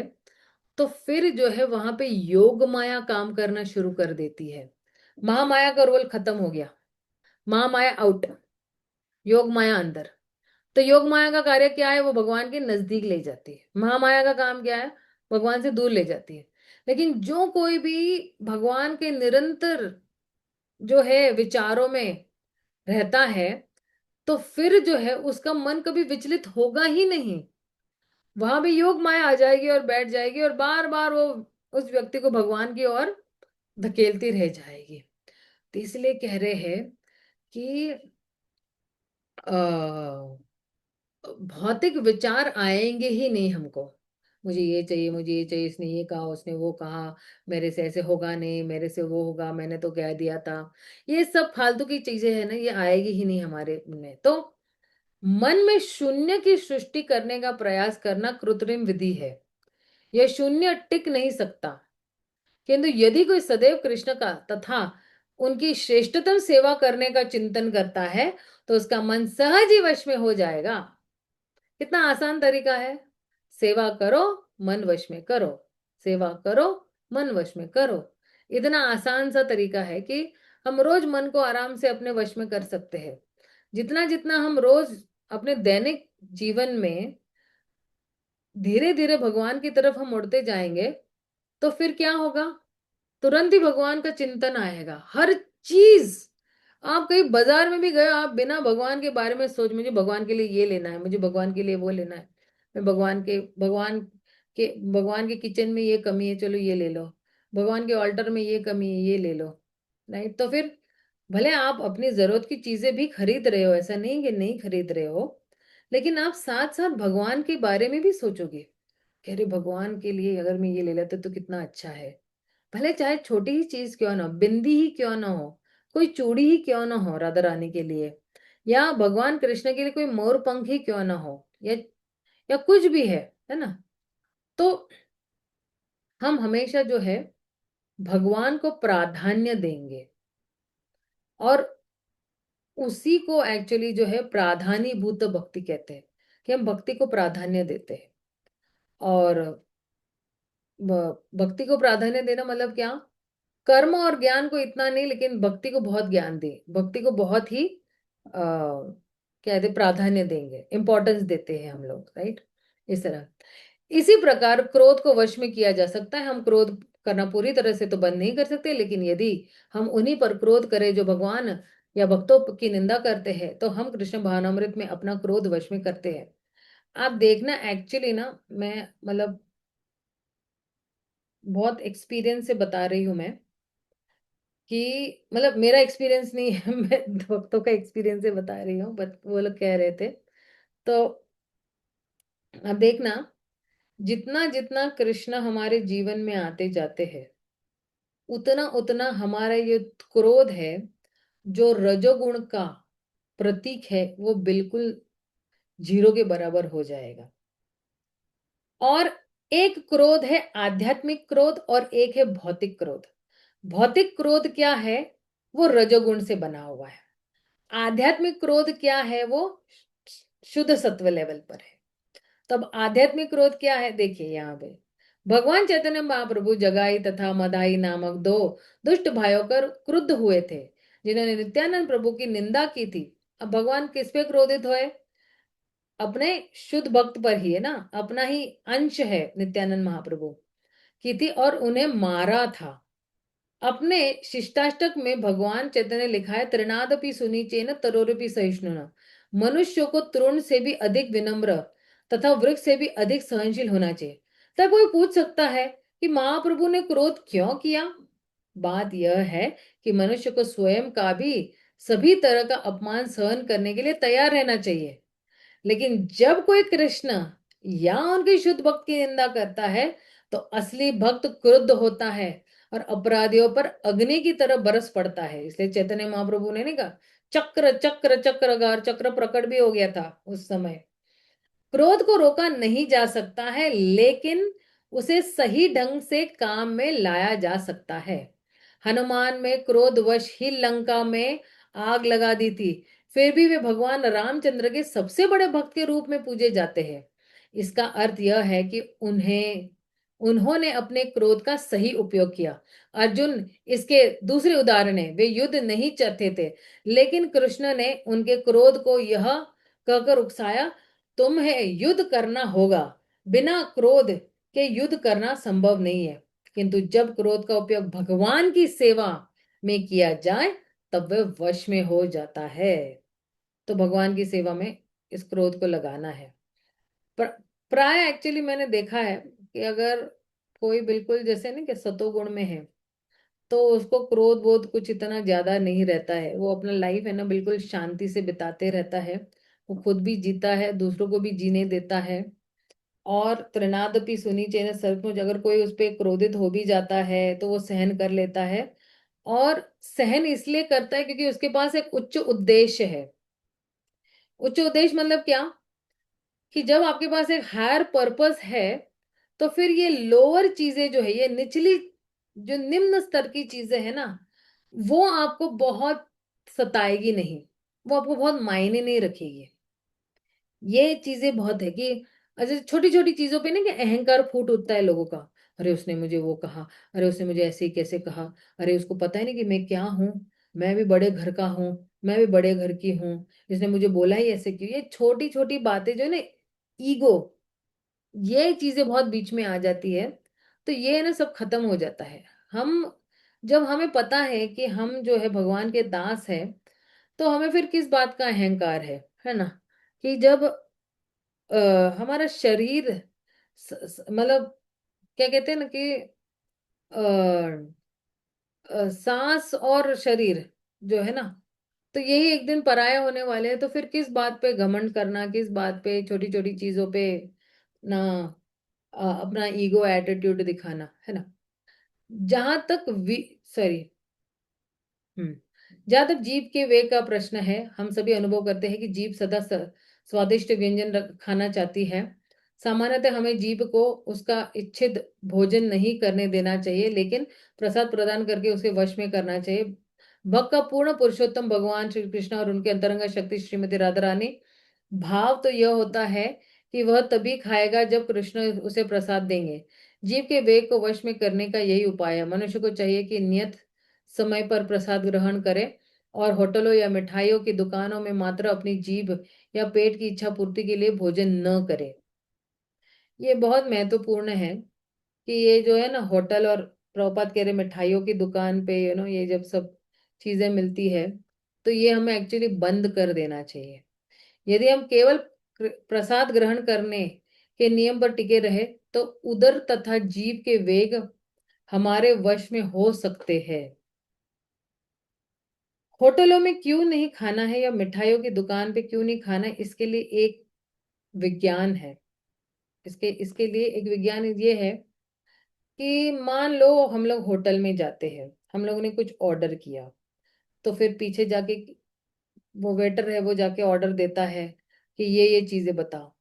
तो फिर जो है वहां पे योग माया काम करना शुरू कर देती है। महामाया का रोल खत्म हो गया, महामाया आउट, योग माया अंदर। तो योग माया का कार्य क्या है, वो भगवान के नजदीक ले जाती है। महामाया का काम क्या है, भगवान से दूर ले जाती है। लेकिन जो कोई भी भगवान के निरंतर जो है विचारों में रहता है, तो फिर जो है उसका मन कभी विचलित होगा ही नहीं। वहां भी योग माया आ जाएगी और बैठ जाएगी, और बार बार वो उस व्यक्ति को भगवान की ओर धकेलती रह जाएगी। तो इसलिए कह रहे हैं कि भौतिक विचार आएंगे ही नहीं हमको। मुझे ये चाहिए, मुझे ये चाहिए, इसने ये कहा, उसने वो कहा, मेरे से ऐसे होगा नहीं, मेरे से वो होगा, मैंने तो कह दिया था। ये सब फालतू की चीजें है ना, ये आएगी ही नहीं हमारे में। तो मन में शून्य की सृष्टि करने का प्रयास करना कृत्रिम विधि है। यह शून्य टिक नहीं सकता। किंतु यदि कोई सदैव कृष्ण का तथा उनकी श्रेष्ठतम सेवा करने का चिंतन करता है, तो उसका मन सहज ही वश में हो जाएगा। कितना आसान तरीका है, सेवा करो मन वश में करो, सेवा करो मन वश में करो। इतना आसान सा तरीका है कि हम रोज मन को आराम से अपने वश में कर सकते हैं। जितना जितना हम रोज अपने दैनिक जीवन में धीरे धीरे भगवान की तरफ हम उड़ते जाएंगे, तो फिर क्या होगा, तुरंत ही भगवान का चिंतन आएगा। हर चीज, आप कहीं बाजार में भी गए, आप बिना भगवान के बारे में सोच, मुझे भगवान के लिए ये लेना है, मुझे भगवान के लिए वो लेना है, मैं भगवान के किचन में ये कमी है, चलो ये ले लो, भगवान के ऑल्टर में ये कमी है, ये ले लो। राइट? तो फिर भले आप अपनी जरूरत की चीजें भी खरीद रहे हो, ऐसा नहीं कि नहीं खरीद रहे हो, लेकिन आप साथ साथ भगवान के बारे में भी सोचोगे कि अरे भगवान के लिए अगर मैं ये ले लेता तो कितना अच्छा है। भले चाहे छोटी ही चीज क्यों ना हो, बिंदी ही क्यों ना हो, कोई चूड़ी ही क्यों ना हो राधा रानी के लिए, या भगवान कृष्ण के लिए कोई मोर पंख ही क्यों ना हो, या कुछ भी है ना। तो हम हमेशा जो है भगवान को प्राधान्य देंगे, और उसी को एक्चुअली जो है प्राधान्यभूत भक्ति कहते हैं, कि हम भक्ति को प्राधान्य देते हैं। और भक्ति को प्राधान्य देना मतलब क्या, कर्म और ज्ञान को इतना नहीं, लेकिन भक्ति को बहुत ज्ञान दे, भक्ति को बहुत ही कहते प्राधान्य देंगे, इंपॉर्टेंस देते हैं हम लोग। राइट? इस तरह, इसी प्रकार क्रोध को वश में किया जा सकता है। हम क्रोध करना पूरी तरह से तो बंद नहीं कर सकते, लेकिन यदि हम उन्हीं पर क्रोध करें जो भगवान या भक्तों की निंदा करते हैं, तो हम कृष्ण भावनामृत में अपना क्रोध वश में करते हैं। आप देखना, एक्चुअली ना, मैं मतलब बहुत एक्सपीरियंस से बता रही हूं मैं, कि मतलब मेरा एक्सपीरियंस नहीं है, मैं भक्तों का एक्सपीरियंस से बता रही हूँ, बट वो लोग कह रहे थे। तो अब देखना, जितना जितना कृष्ण हमारे जीवन में आते जाते हैं, उतना उतना हमारा ये क्रोध है, जो रजोगुण का प्रतीक है, वो बिल्कुल जीरो के बराबर हो जाएगा। और एक क्रोध है आध्यात्मिक क्रोध, और एक है भौतिक क्रोध। भौतिक क्रोध क्या है? वो रजोगुण से बना हुआ है। आध्यात्मिक क्रोध क्या है? वो शुद्ध सत्व लेवल पर है। तब आध्यात्मिक क्रोध क्या है? देखिए यहाँ पे भगवान चैतन्य महाप्रभु जगाई तथा मदाई नामक दो दुष्ट भाइयों कर क्रुद्ध हुए थे, जिन्होंने नित्यानंद प्रभु की निंदा की थी। अब भगवान किस पे क्रोधित हुए? अपने शुद्ध भक्त पर ही है ना, अपना ही अंश है नित्यानंद महाप्रभु की थी और उन्हें मारा था। अपने शिष्टाष्टक में भगवान चैतन्य ने लिखा है, तृणादपि सुनीचेन तरोरपि सहिष्णुना। मनुष्य को तृण से भी अधिक विनम्र तथा वृक्ष से भी अधिक सहनशील होना चाहिए। तब कोई पूछ सकता है कि महाप्रभु ने क्रोध क्यों किया? बात यह है कि मनुष्य को स्वयं का भी सभी तरह का अपमान सहन करने के लिए तैयार रहना चाहिए। लेकिन जब कोई कृष्ण या उनके शुद्ध भक्त की निंदा करता है तो असली भक्त क्रुद्ध होता है और अपराधियों पर अग्नि की तरह बरस पड़ता है। इसलिए चैतन्य महाप्रभु ने नहीं कहा, चक्र चक्र चक्रगार, चक्र प्रकट भी हो गया था उस समय। क्रोध को रोका नहीं जा सकता है, लेकिन उसे सही ढंग से काम में लाया जा सकता है। हनुमान में क्रोधवश ही लंका में आग लगा दी थी, फिर भी वे भगवान रामचंद्र के सबसे बड़े भक्त के रूप में पूजे जाते हैं। इसका अर्थ यह है कि उन्होंने अपने क्रोध का सही उपयोग किया। अर्जुन इसके दूसरे उदाहरण है, वे युद्ध नहीं चाहते थे, लेकिन कृष्ण ने उनके क्रोध को यह कहकर उकसाया, तुम्हें युद्ध करना होगा, बिना क्रोध के युद्ध करना संभव नहीं है। किंतु जब क्रोध का उपयोग भगवान की सेवा में किया जाए तब वह वश में हो जाता है। तो भगवान की सेवा में इस क्रोध को लगाना है। प्राय एक्चुअली मैंने देखा है कि अगर कोई बिल्कुल जैसे नहीं कि सतोगुण में है तो उसको क्रोध बोध कुछ इतना ज्यादा नहीं रहता है, वो अपना लाइफ है ना बिल्कुल शांति से बिताते रहता है, वो खुद भी जीता है, दूसरों को भी जीने देता है। और त्रिनादपि सुनी चैन, सचमुच अगर कोई उस पर क्रोधित हो भी जाता है तो वो सहन कर लेता है। और सहन इसलिए करता है क्योंकि उसके पास एक उच्च उद्देश्य है। उच्च उद्देश्य मतलब क्या? कि जब आपके पास एक हायर पर्पस है तो फिर ये लोअर चीजें जो है, ये निचली जो निम्न स्तर की चीजें है ना, वो आपको बहुत सताएगी नहीं, वो आपको बहुत मायने नहीं रखेगी। ये चीजें बहुत है कि अच्छा छोटी छोटी चीजों पे ना कि अहंकार फूट उठता है लोगों का। अरे उसने मुझे वो कहा, अरे उसने मुझे ऐसे ही कैसे कहा, अरे उसको पता है नहीं कि मैं क्या हूँ, मैं भी बड़े घर का हूँ, मैं भी बड़े घर की हूँ, इसने मुझे बोला ही ऐसे क्यों। ये छोटी छोटी बातें जो है ना, ईगो, ये चीजें बहुत बीच में आ जाती है। तो ये ना सब खत्म हो जाता है। हम जब हमें पता है कि हम जो है भगवान के दास है, तो हमें फिर किस बात का अहंकार है ना? कि जब हमारा शरीर मतलब क्या कहते हैं ना कि सांस और शरीर जो है ना, तो यही एक दिन पराया होने वाले हैं। तो फिर किस बात पे घमंड करना, किस बात पे छोटी छोटी चीजों पे ना अपना ईगो एटीट्यूड दिखाना, है ना? जहां तक सॉरी जहां तक जीभ के वे का प्रश्न है, हम सभी अनुभव करते हैं कि जीभ सदा स्वादिष्ट व्यंजन खाना चाहती है। सामान्यतः हमें जीभ को उसका इच्छित भोजन नहीं करने देना चाहिए, लेकिन प्रसाद प्रदान करके उसे वश में करना चाहिए। भक्त का पूर्ण पुरुषोत्तम भगवान श्री कृष्ण और उनके अंतरंग शक्ति श्रीमती राधा रानी। भाव तो यह होता है कि वह तभी खाएगा जब कृष्ण उसे प्रसाद देंगे। जीव के वेग को वश में करने का यही उपाय है। मनुष्य को चाहिए कि नियत समय पर प्रसाद ग्रहण करे और होटलों या मिठाइयों की दुकानों में मात्र अपनी जीभ या पेट की इच्छा पूर्ति के लिए भोजन न करे। ये बहुत महत्वपूर्ण है कि ये जो है ना होटल और प्रभुपाद कह रहे मिठाइयों की दुकान पे ये जब सब चीजें मिलती है तो ये हमें एक्चुअली बंद कर देना चाहिए। यदि हम केवल प्रसाद ग्रहण करने के नियम पर टिके रहे तो उदर तथा जीभ के वेग हमारे वश में हो सकते हैं। होटलों में क्यों नहीं खाना है या मिठाइयों की दुकान पे क्यों नहीं खाना है, इसके लिए एक विज्ञान है। इसके इसके लिए एक विज्ञान ये है कि मान लो हम लोग होटल में जाते हैं, हम लोगों ने कुछ ऑर्डर किया, तो फिर पीछे जाके वो वेटर है वो जाके ऑर्डर देता है कि ये चीजें बताओ।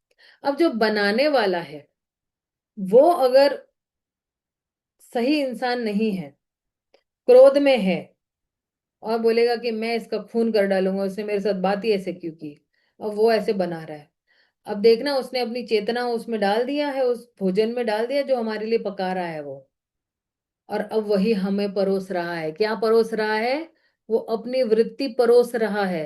अब जो बनाने वाला है वो अगर सही इंसान नहीं है क्रोध में है और बोलेगा कि मैं इसका खून कर डालूंगा, उसने मेरे साथ बात ही ऐसे क्यों की, अब वो ऐसे बना रहा है। अब देखना उसने अपनी चेतना उसमें डाल दिया है, उस भोजन में डाल दिया जो हमारे लिए पका रहा है वो, और अब वही हमें परोस रहा है। क्या परोस रहा है? वो अपनी वृत्ति परोस रहा है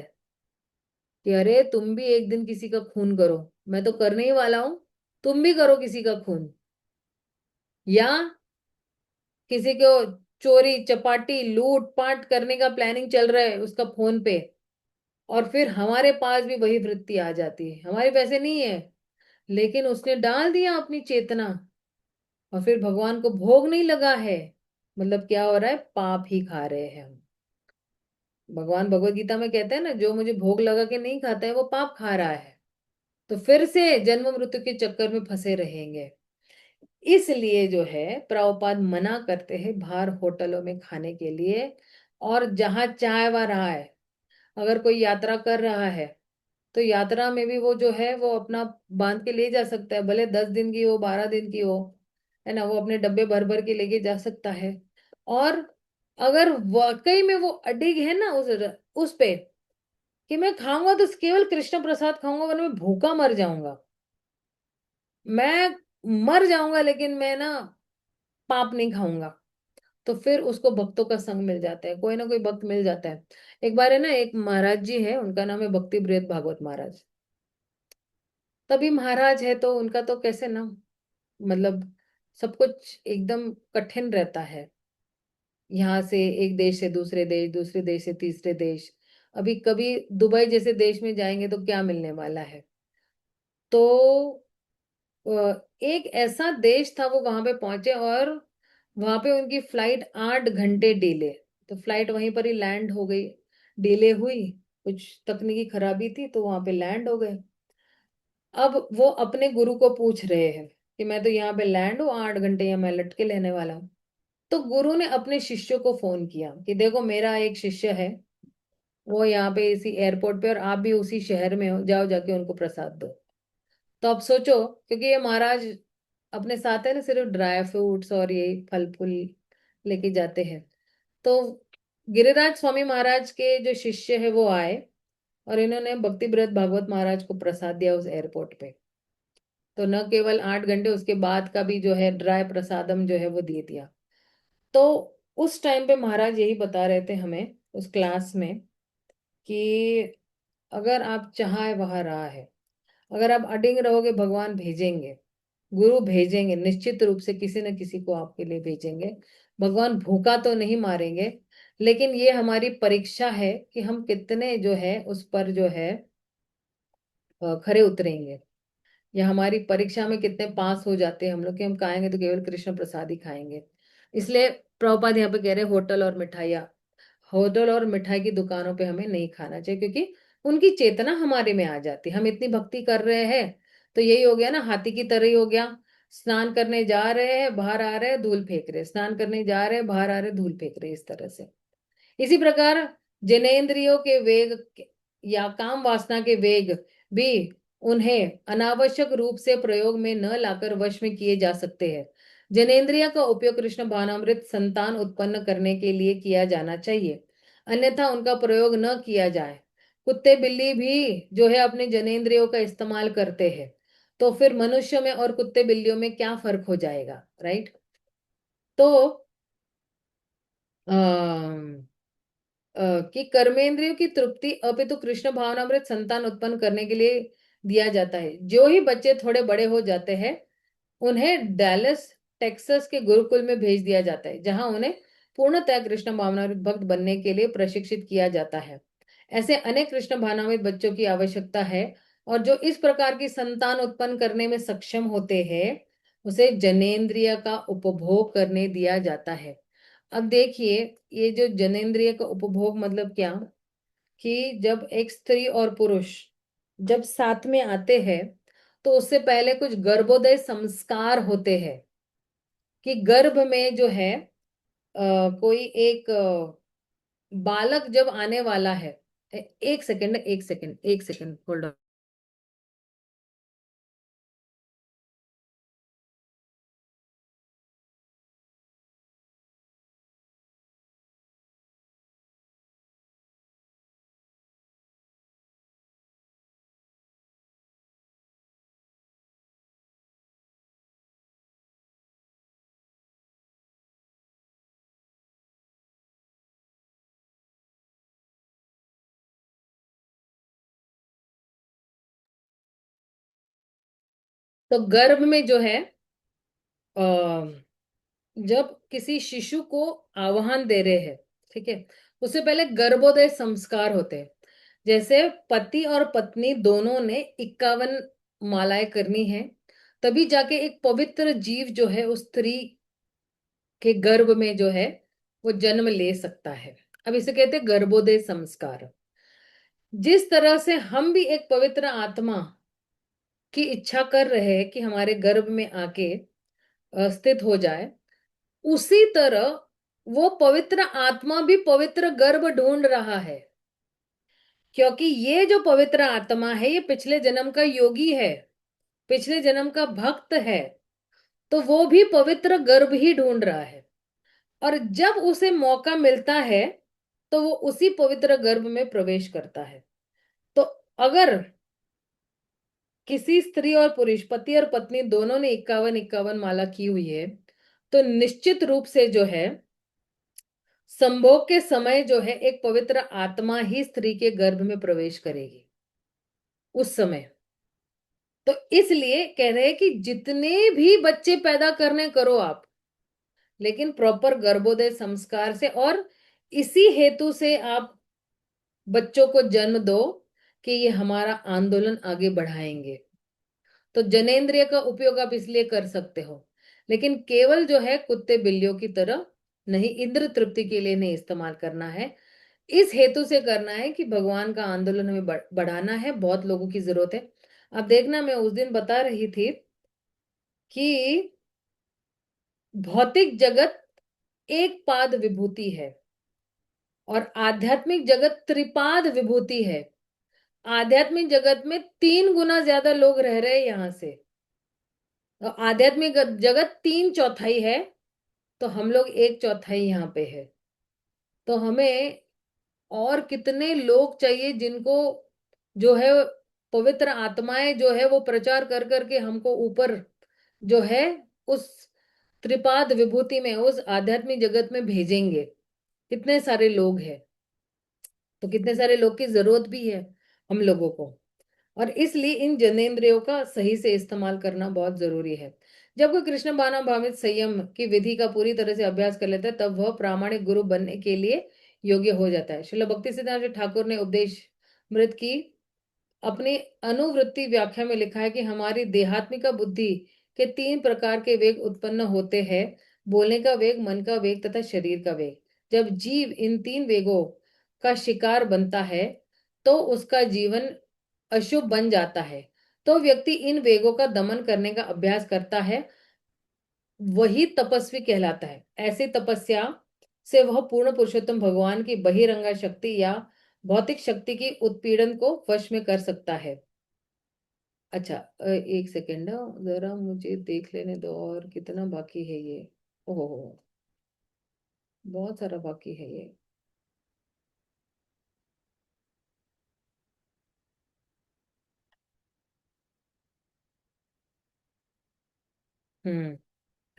कि अरे तुम भी एक दिन किसी का खून करो, मैं तो करने ही वाला हूं, तुम भी करो किसी का खून, या किसी को चोरी चपाटी लूट पाट करने का प्लानिंग चल रहा है उसका फोन पे, और फिर हमारे पास भी वही वृत्ति आ जाती है, हमारे पैसे नहीं है लेकिन उसने डाल दिया अपनी चेतना, और फिर भगवान को भोग नहीं लगा है, मतलब क्या हो रहा है? पाप ही खा रहे हैं हम। भगवान भगवत गीता में कहते हैं ना, जो मुझे भोग लगा के नहीं खाता है वो पाप खा रहा है, तो फिर से जन्म मृत्यु के चक्कर में फंसे रहेंगे। इसलिए जो है प्रभुपाद मना करते हैं बाहर होटलों में खाने के लिए, और जहां चाहे वहां रहा है। अगर कोई यात्रा कर रहा है तो यात्रा में भी वो जो है वो अपना बांध के ले जा सकता है, भले 10 दिन की हो 12 दिन की हो, है ना, वो अपने डब्बे भर भर के लेके जा सकता है। और अगर वाकई में वो अडिग है ना उस पे कि मैं खाऊंगा तो केवल कृष्ण प्रसाद खाऊंगा वरना मैं भूखा मर जाऊंगा, मैं मर जाऊंगा लेकिन मैं ना पाप नहीं खाऊंगा, तो फिर उसको भक्तों का संग मिल जाता है, कोई ना कोई भक्त मिल जाता है। एक बार है ना, एक महाराज जी है, उनका नाम है भक्ति बृहद भागवत महाराज। तभी महाराज है तो उनका तो कैसे ना, मतलब सब कुछ एकदम कठिन रहता है। यहाँ से एक देश से दूसरे देश, दूसरे देश से तीसरे देश, अभी कभी दुबई जैसे देश में जाएंगे तो क्या मिलने वाला है। तो एक ऐसा देश था, वो वहां पे पहुंचे और वहां पे उनकी फ्लाइट 8 घंटे डिले, तो फ्लाइट वहीं पर ही लैंड हो गई, डिले हुई, कुछ तकनीकी खराबी थी तो वहां पे लैंड हो गए। अब वो अपने गुरु को पूछ रहे हैं कि मैं तो यहाँ पे लैंड हूँ, 8 घंटे यहाँ मैं लटके लेने वाला हूँ। तो गुरु ने अपने शिष्यों को फोन किया कि देखो मेरा एक शिष्य है, वो यहाँ पे इसी एयरपोर्ट पे, और आप भी उसी शहर में हो, जाओ जाके उनको प्रसाद दो। तो अब सोचो, क्योंकि ये महाराज अपने साथ है ना सिर्फ ड्राई फ्रूट्स और ये फल फूल लेके जाते हैं, तो गिरिराज स्वामी महाराज के जो शिष्य है वो आए और इन्होंने भक्ति ब्रत भागवत महाराज को प्रसाद दिया उस एयरपोर्ट पे। तो न केवल 8 घंटे, उसके बाद का भी जो है ड्राई प्रसादम जो है वो दे दिया। तो उस टाइम पे महाराज यही बता रहे थे हमें उस क्लास में कि अगर आप चाहे वहां रहा है, अगर आप अडिग रहोगे भगवान भेजेंगे, गुरु भेजेंगे, निश्चित रूप से किसी न किसी को आपके लिए भेजेंगे। भगवान भूखा तो नहीं मारेंगे, लेकिन ये हमारी परीक्षा है कि हम कितने जो है उस पर जो है खरे उतरेंगे, या हमारी परीक्षा में कितने पास हो जाते हैं हम लोग कि हम खाएंगे तो केवल कृष्ण प्रसाद ही खाएंगे। इसलिए प्रभुपाद यहाँ पे कह रहे हैं होटल और मिठाई की दुकानों पे हमें नहीं खाना चाहिए, क्योंकि उनकी चेतना हमारे में आ जाती है। हम इतनी भक्ति कर रहे हैं तो यही हो गया ना, हाथी की तरह ही हो गया, स्नान करने जा रहे हैं बाहर आ रहे हैं धूल फेंक रहे, स्नान करने जा रहे हैं बाहर आ रहे धूल फेंक रहे, इस तरह से। इसी प्रकार जनेंद्रियों के वेग या काम वासना के वेग भी उन्हें अनावश्यक रूप से प्रयोग में न लाकर वश में किए जा सकते हैं। जनेंद्रिय का उपयोग कृष्ण भावनामृत संतान उत्पन्न करने के लिए किया जाना चाहिए, अन्यथा उनका प्रयोग न किया जाए। कुत्ते बिल्ली भी जो है अपने जनेंद्रियों का इस्तेमाल करते हैं, तो फिर मनुष्य में और कुत्ते बिल्लियों में क्या फर्क हो जाएगा, राइट? तो कि कर्मेंद्रियों की तृप्ति अपितु कृष्ण भावनामृत संतान उत्पन्न करने के लिए दिया जाता है। जो ही बच्चे थोड़े बड़े हो जाते हैं उन्हें डैलस टेक्सास के गुरुकुल में भेज दिया जाता है, जहां उन्हें पूर्णतः कृष्ण भावनामृत भक्त बनने के लिए प्रशिक्षित किया जाता है। ऐसे अनेक कृष्ण भावनामृत बच्चों की आवश्यकता है, और जो इस प्रकार की संतान उत्पन्न करने में सक्षम होते हैं उसे जनेंद्रिय का उपभोग करने दिया जाता है। अब देखिए, ये जो जनेंद्रिय का उपभोग मतलब क्या, कि जब एक स्त्री और पुरुष जब साथ में आते हैं तो उससे पहले कुछ गर्भोदय संस्कार होते हैं, कि गर्भ में जो है कोई एक बालक जब आने वाला है। एक सेकंड, एक सेकंड, एक सेकंड, होल्ड ऑन। तो गर्भ में जो है अ, जब किसी शिशु को आह्वान दे रहे हैं, ठीक है, उससे पहले गर्भोदय संस्कार होते हैं। जैसे पति और पत्नी दोनों ने 51 मालाएं करनी है, तभी जाके एक पवित्र जीव जो है उस स्त्री के गर्भ में जो है वो जन्म ले सकता है। अब इसे कहते हैं गर्भोदय संस्कार। जिस तरह से हम भी एक पवित्र आत्मा की इच्छा कर रहे हैं कि हमारे गर्भ में आके स्थित हो जाए, उसी तरह वो पवित्र आत्मा भी पवित्र गर्भ ढूंढ रहा है। क्योंकि ये जो पवित्र आत्मा है ये पिछले जन्म का योगी है, पिछले जन्म का भक्त है, तो वो भी पवित्र गर्भ ही ढूंढ रहा है। और जब उसे मौका मिलता है तो वो उसी पवित्र गर्भ में प्रवेश करता है। तो अगर किसी स्त्री और पुरुष, पति और पत्नी दोनों ने 51 माला की हुई है, तो निश्चित रूप से जो है संभोग के समय जो है एक पवित्र आत्मा ही स्त्री के गर्भ में प्रवेश करेगी उस समय। तो इसलिए कह रहे हैं कि जितने भी बच्चे पैदा करने करो आप, लेकिन प्रॉपर गर्भोदय संस्कार से, और इसी हेतु से आप बच्चों को जन्म दो कि ये हमारा आंदोलन आगे बढ़ाएंगे। तो जनेंद्रिय का उपयोग आप इसलिए कर सकते हो, लेकिन केवल जो है कुत्ते बिल्लियों की तरह नहीं, इंद्र तृप्ति के लिए नहीं इस्तेमाल करना है। इस हेतु से करना है कि भगवान का आंदोलन हमें बढ़ाना है, बहुत लोगों की जरूरत है। अब देखना, मैं उस दिन बता रही थी कि भौतिक जगत एक पाद विभूति है और आध्यात्मिक जगत त्रिपाद विभूति है। आध्यात्मिक जगत में 3 गुना ज्यादा लोग रह रहे हैं यहां से, तो आध्यात्मिक जगत 3/4 है, तो हम लोग 1/4 यहाँ पे है। तो हमें और कितने लोग चाहिए जिनको जो है पवित्र आत्माएं जो है वो प्रचार कर करके हमको ऊपर जो है उस त्रिपाद विभूति में, उस आध्यात्मिक जगत में भेजेंगे। कितने सारे लोग हैं, तो कितने सारे लोग की जरूरत भी है हम लोगों को। और इसलिए इन जनेंद्रियों का सही से इस्तेमाल करना बहुत जरूरी है। जब कोई कृष्ण बाना भावित संयम की विधि का पूरी तरह से अभ्यास कर लेता है, तब वह प्रामाणिक गुरु बनने के लिए योग्य हो जाता है। श्रील भक्ति सिद्धांत ठाकुर ने उपदेश मृत की अपनी अनुवृत्ति व्याख्या में लिखा है कि हमारी देहात्मिका बुद्धि के 3 प्रकार के वेग उत्पन्न होते हैं: बोलने का वेग, मन का वेग तथा शरीर का वेग। जब जीव इन 3 वेगों का शिकार बनता है तो उसका जीवन अशुभ बन जाता है। तो व्यक्ति इन वेगों का दमन करने का अभ्यास करता है, वही तपस्वी कहलाता है। ऐसी तपस्या से वह पूर्ण पुरुषोत्तम भगवान की बहिरंगा शक्ति या भौतिक शक्ति की उत्पीड़न को वश में कर सकता है। अच्छा, एक सेकेंड, जरा मुझे देख लेने दो और कितना बाकी है ये। ओहो, बहुत सारा बाकी है ये। हम्म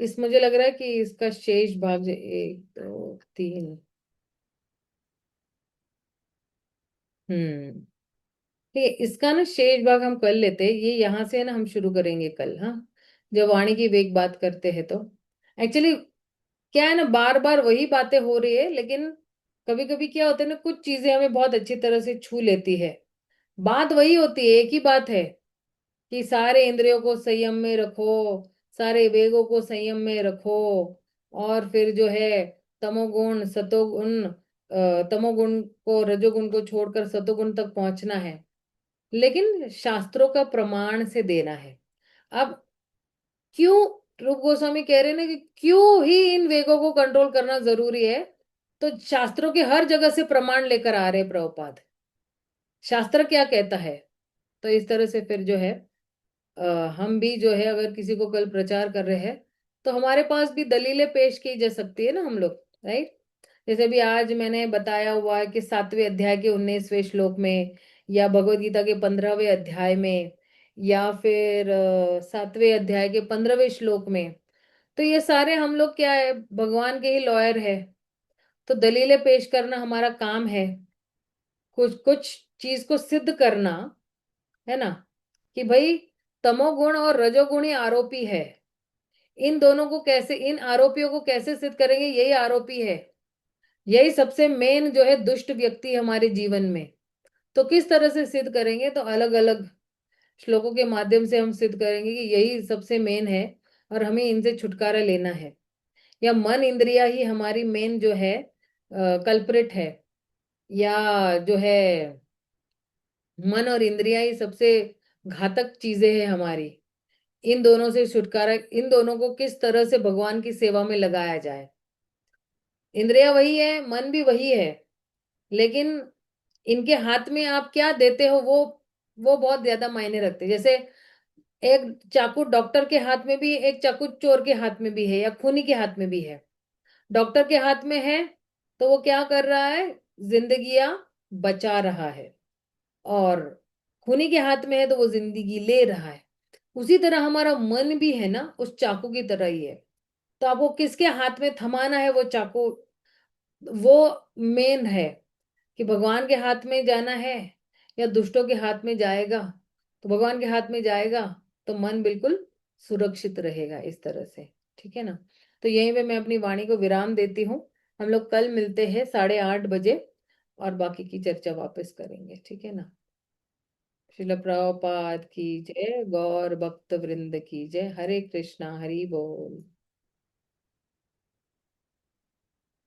इस मुझे लग रहा है कि इसका शेष भाग 1 2 3। हम्म ठीक है, इसका ना शेष भाग हम कर लेते हैं। ये यहाँ से ना हम शुरू करेंगे कल, हाँ, जब वाणी की वेग बात करते हैं तो। एक्चुअली क्या है ना, बार बार वही बातें हो रही है, लेकिन कभी कभी क्या होता है ना, कुछ चीजें हमें बहुत अच्छी तरह से छू लेती है। बात वही होती है, एक ही बात है कि सारे इंद्रियों को संयम में रखो, सारे वेगों को संयम में रखो, और फिर जो है तमोगुण सतोगुण, तमोगुण को रजोगुण को छोड़कर सतोगुण तक पहुंचना है, लेकिन शास्त्रों का प्रमाण से देना है। अब क्यों रूप गोस्वामी कह रहे हैं ना कि क्यों ही इन वेगों को कंट्रोल करना जरूरी है, तो शास्त्रों के हर जगह से प्रमाण लेकर आ रहे हैं प्रभुपाद, शास्त्र क्या कहता है। तो इस तरह से फिर जो है हम भी जो है अगर किसी को कल प्रचार कर रहे हैं तो हमारे पास भी दलीलें पेश की जा सकती है ना हम लोग, राइट। जैसे भी आज मैंने बताया हुआ है कि 7वें अध्याय के 19वें श्लोक में, या भगवत गीता के 15वें अध्याय में, या फिर 7वें अध्याय के 15वें श्लोक में, तो ये सारे हम लोग क्या है, भगवान के ही लॉयर है। तो दलीलें पेश करना हमारा काम है, कुछ कुछ चीज को सिद्ध करना, है ना, कि भाई तमोगुण और रजोगुणी आरोपी है। इन दोनों को कैसे, इन आरोपियों को कैसे सिद्ध करेंगे? यही आरोपी है, यही सबसे मेन जो है दुष्ट व्यक्ति हमारे जीवन में। तो किस तरह से सिद्ध करेंगे? तो अलग अलग श्लोकों के माध्यम से हम सिद्ध करेंगे कि यही सबसे मेन है और हमें इनसे छुटकारा लेना है। या मन इंद्रिया ही हमारी मेन जो है कल्प्रिट है, या जो है मन और इंद्रिया ही सबसे घातक चीजें हैं हमारी। इन दोनों से छुटकारा, इन दोनों को किस तरह से भगवान की सेवा में लगाया जाए। इंद्रिया वही है, मन भी वही है, लेकिन इनके हाथ में आप क्या देते हो वो बहुत ज्यादा मायने रखते हैं। जैसे एक चाकू डॉक्टर के हाथ में भी, एक चाकू चोर के हाथ में भी है, या खूनी के हाथ में भी है। डॉक्टर के हाथ में है तो वो क्या कर रहा है? जिंदगियां बचा रहा है। और खूनी के हाथ में है तो वो जिंदगी ले रहा है। उसी तरह हमारा मन भी है ना, उस चाकू की तरह ही है। तो आपको किसके हाथ में थमाना है वो चाकू, वो मेन है कि भगवान के हाथ में जाना है या दुष्टों के हाथ में जाएगा। तो भगवान के हाथ में जाएगा तो मन बिल्कुल सुरक्षित रहेगा इस तरह से। ठीक है ना? तो यहीं पे मैं अपनी वाणी को विराम देती हूँ। हम लोग कल मिलते हैं 8:30 बजे और बाकी की चर्चा वापस करेंगे। ठीक है ना? श्रील प्रभुपाद की जय, गौर भक्त वृंद की जय। हरे कृष्णा, हरि बोल।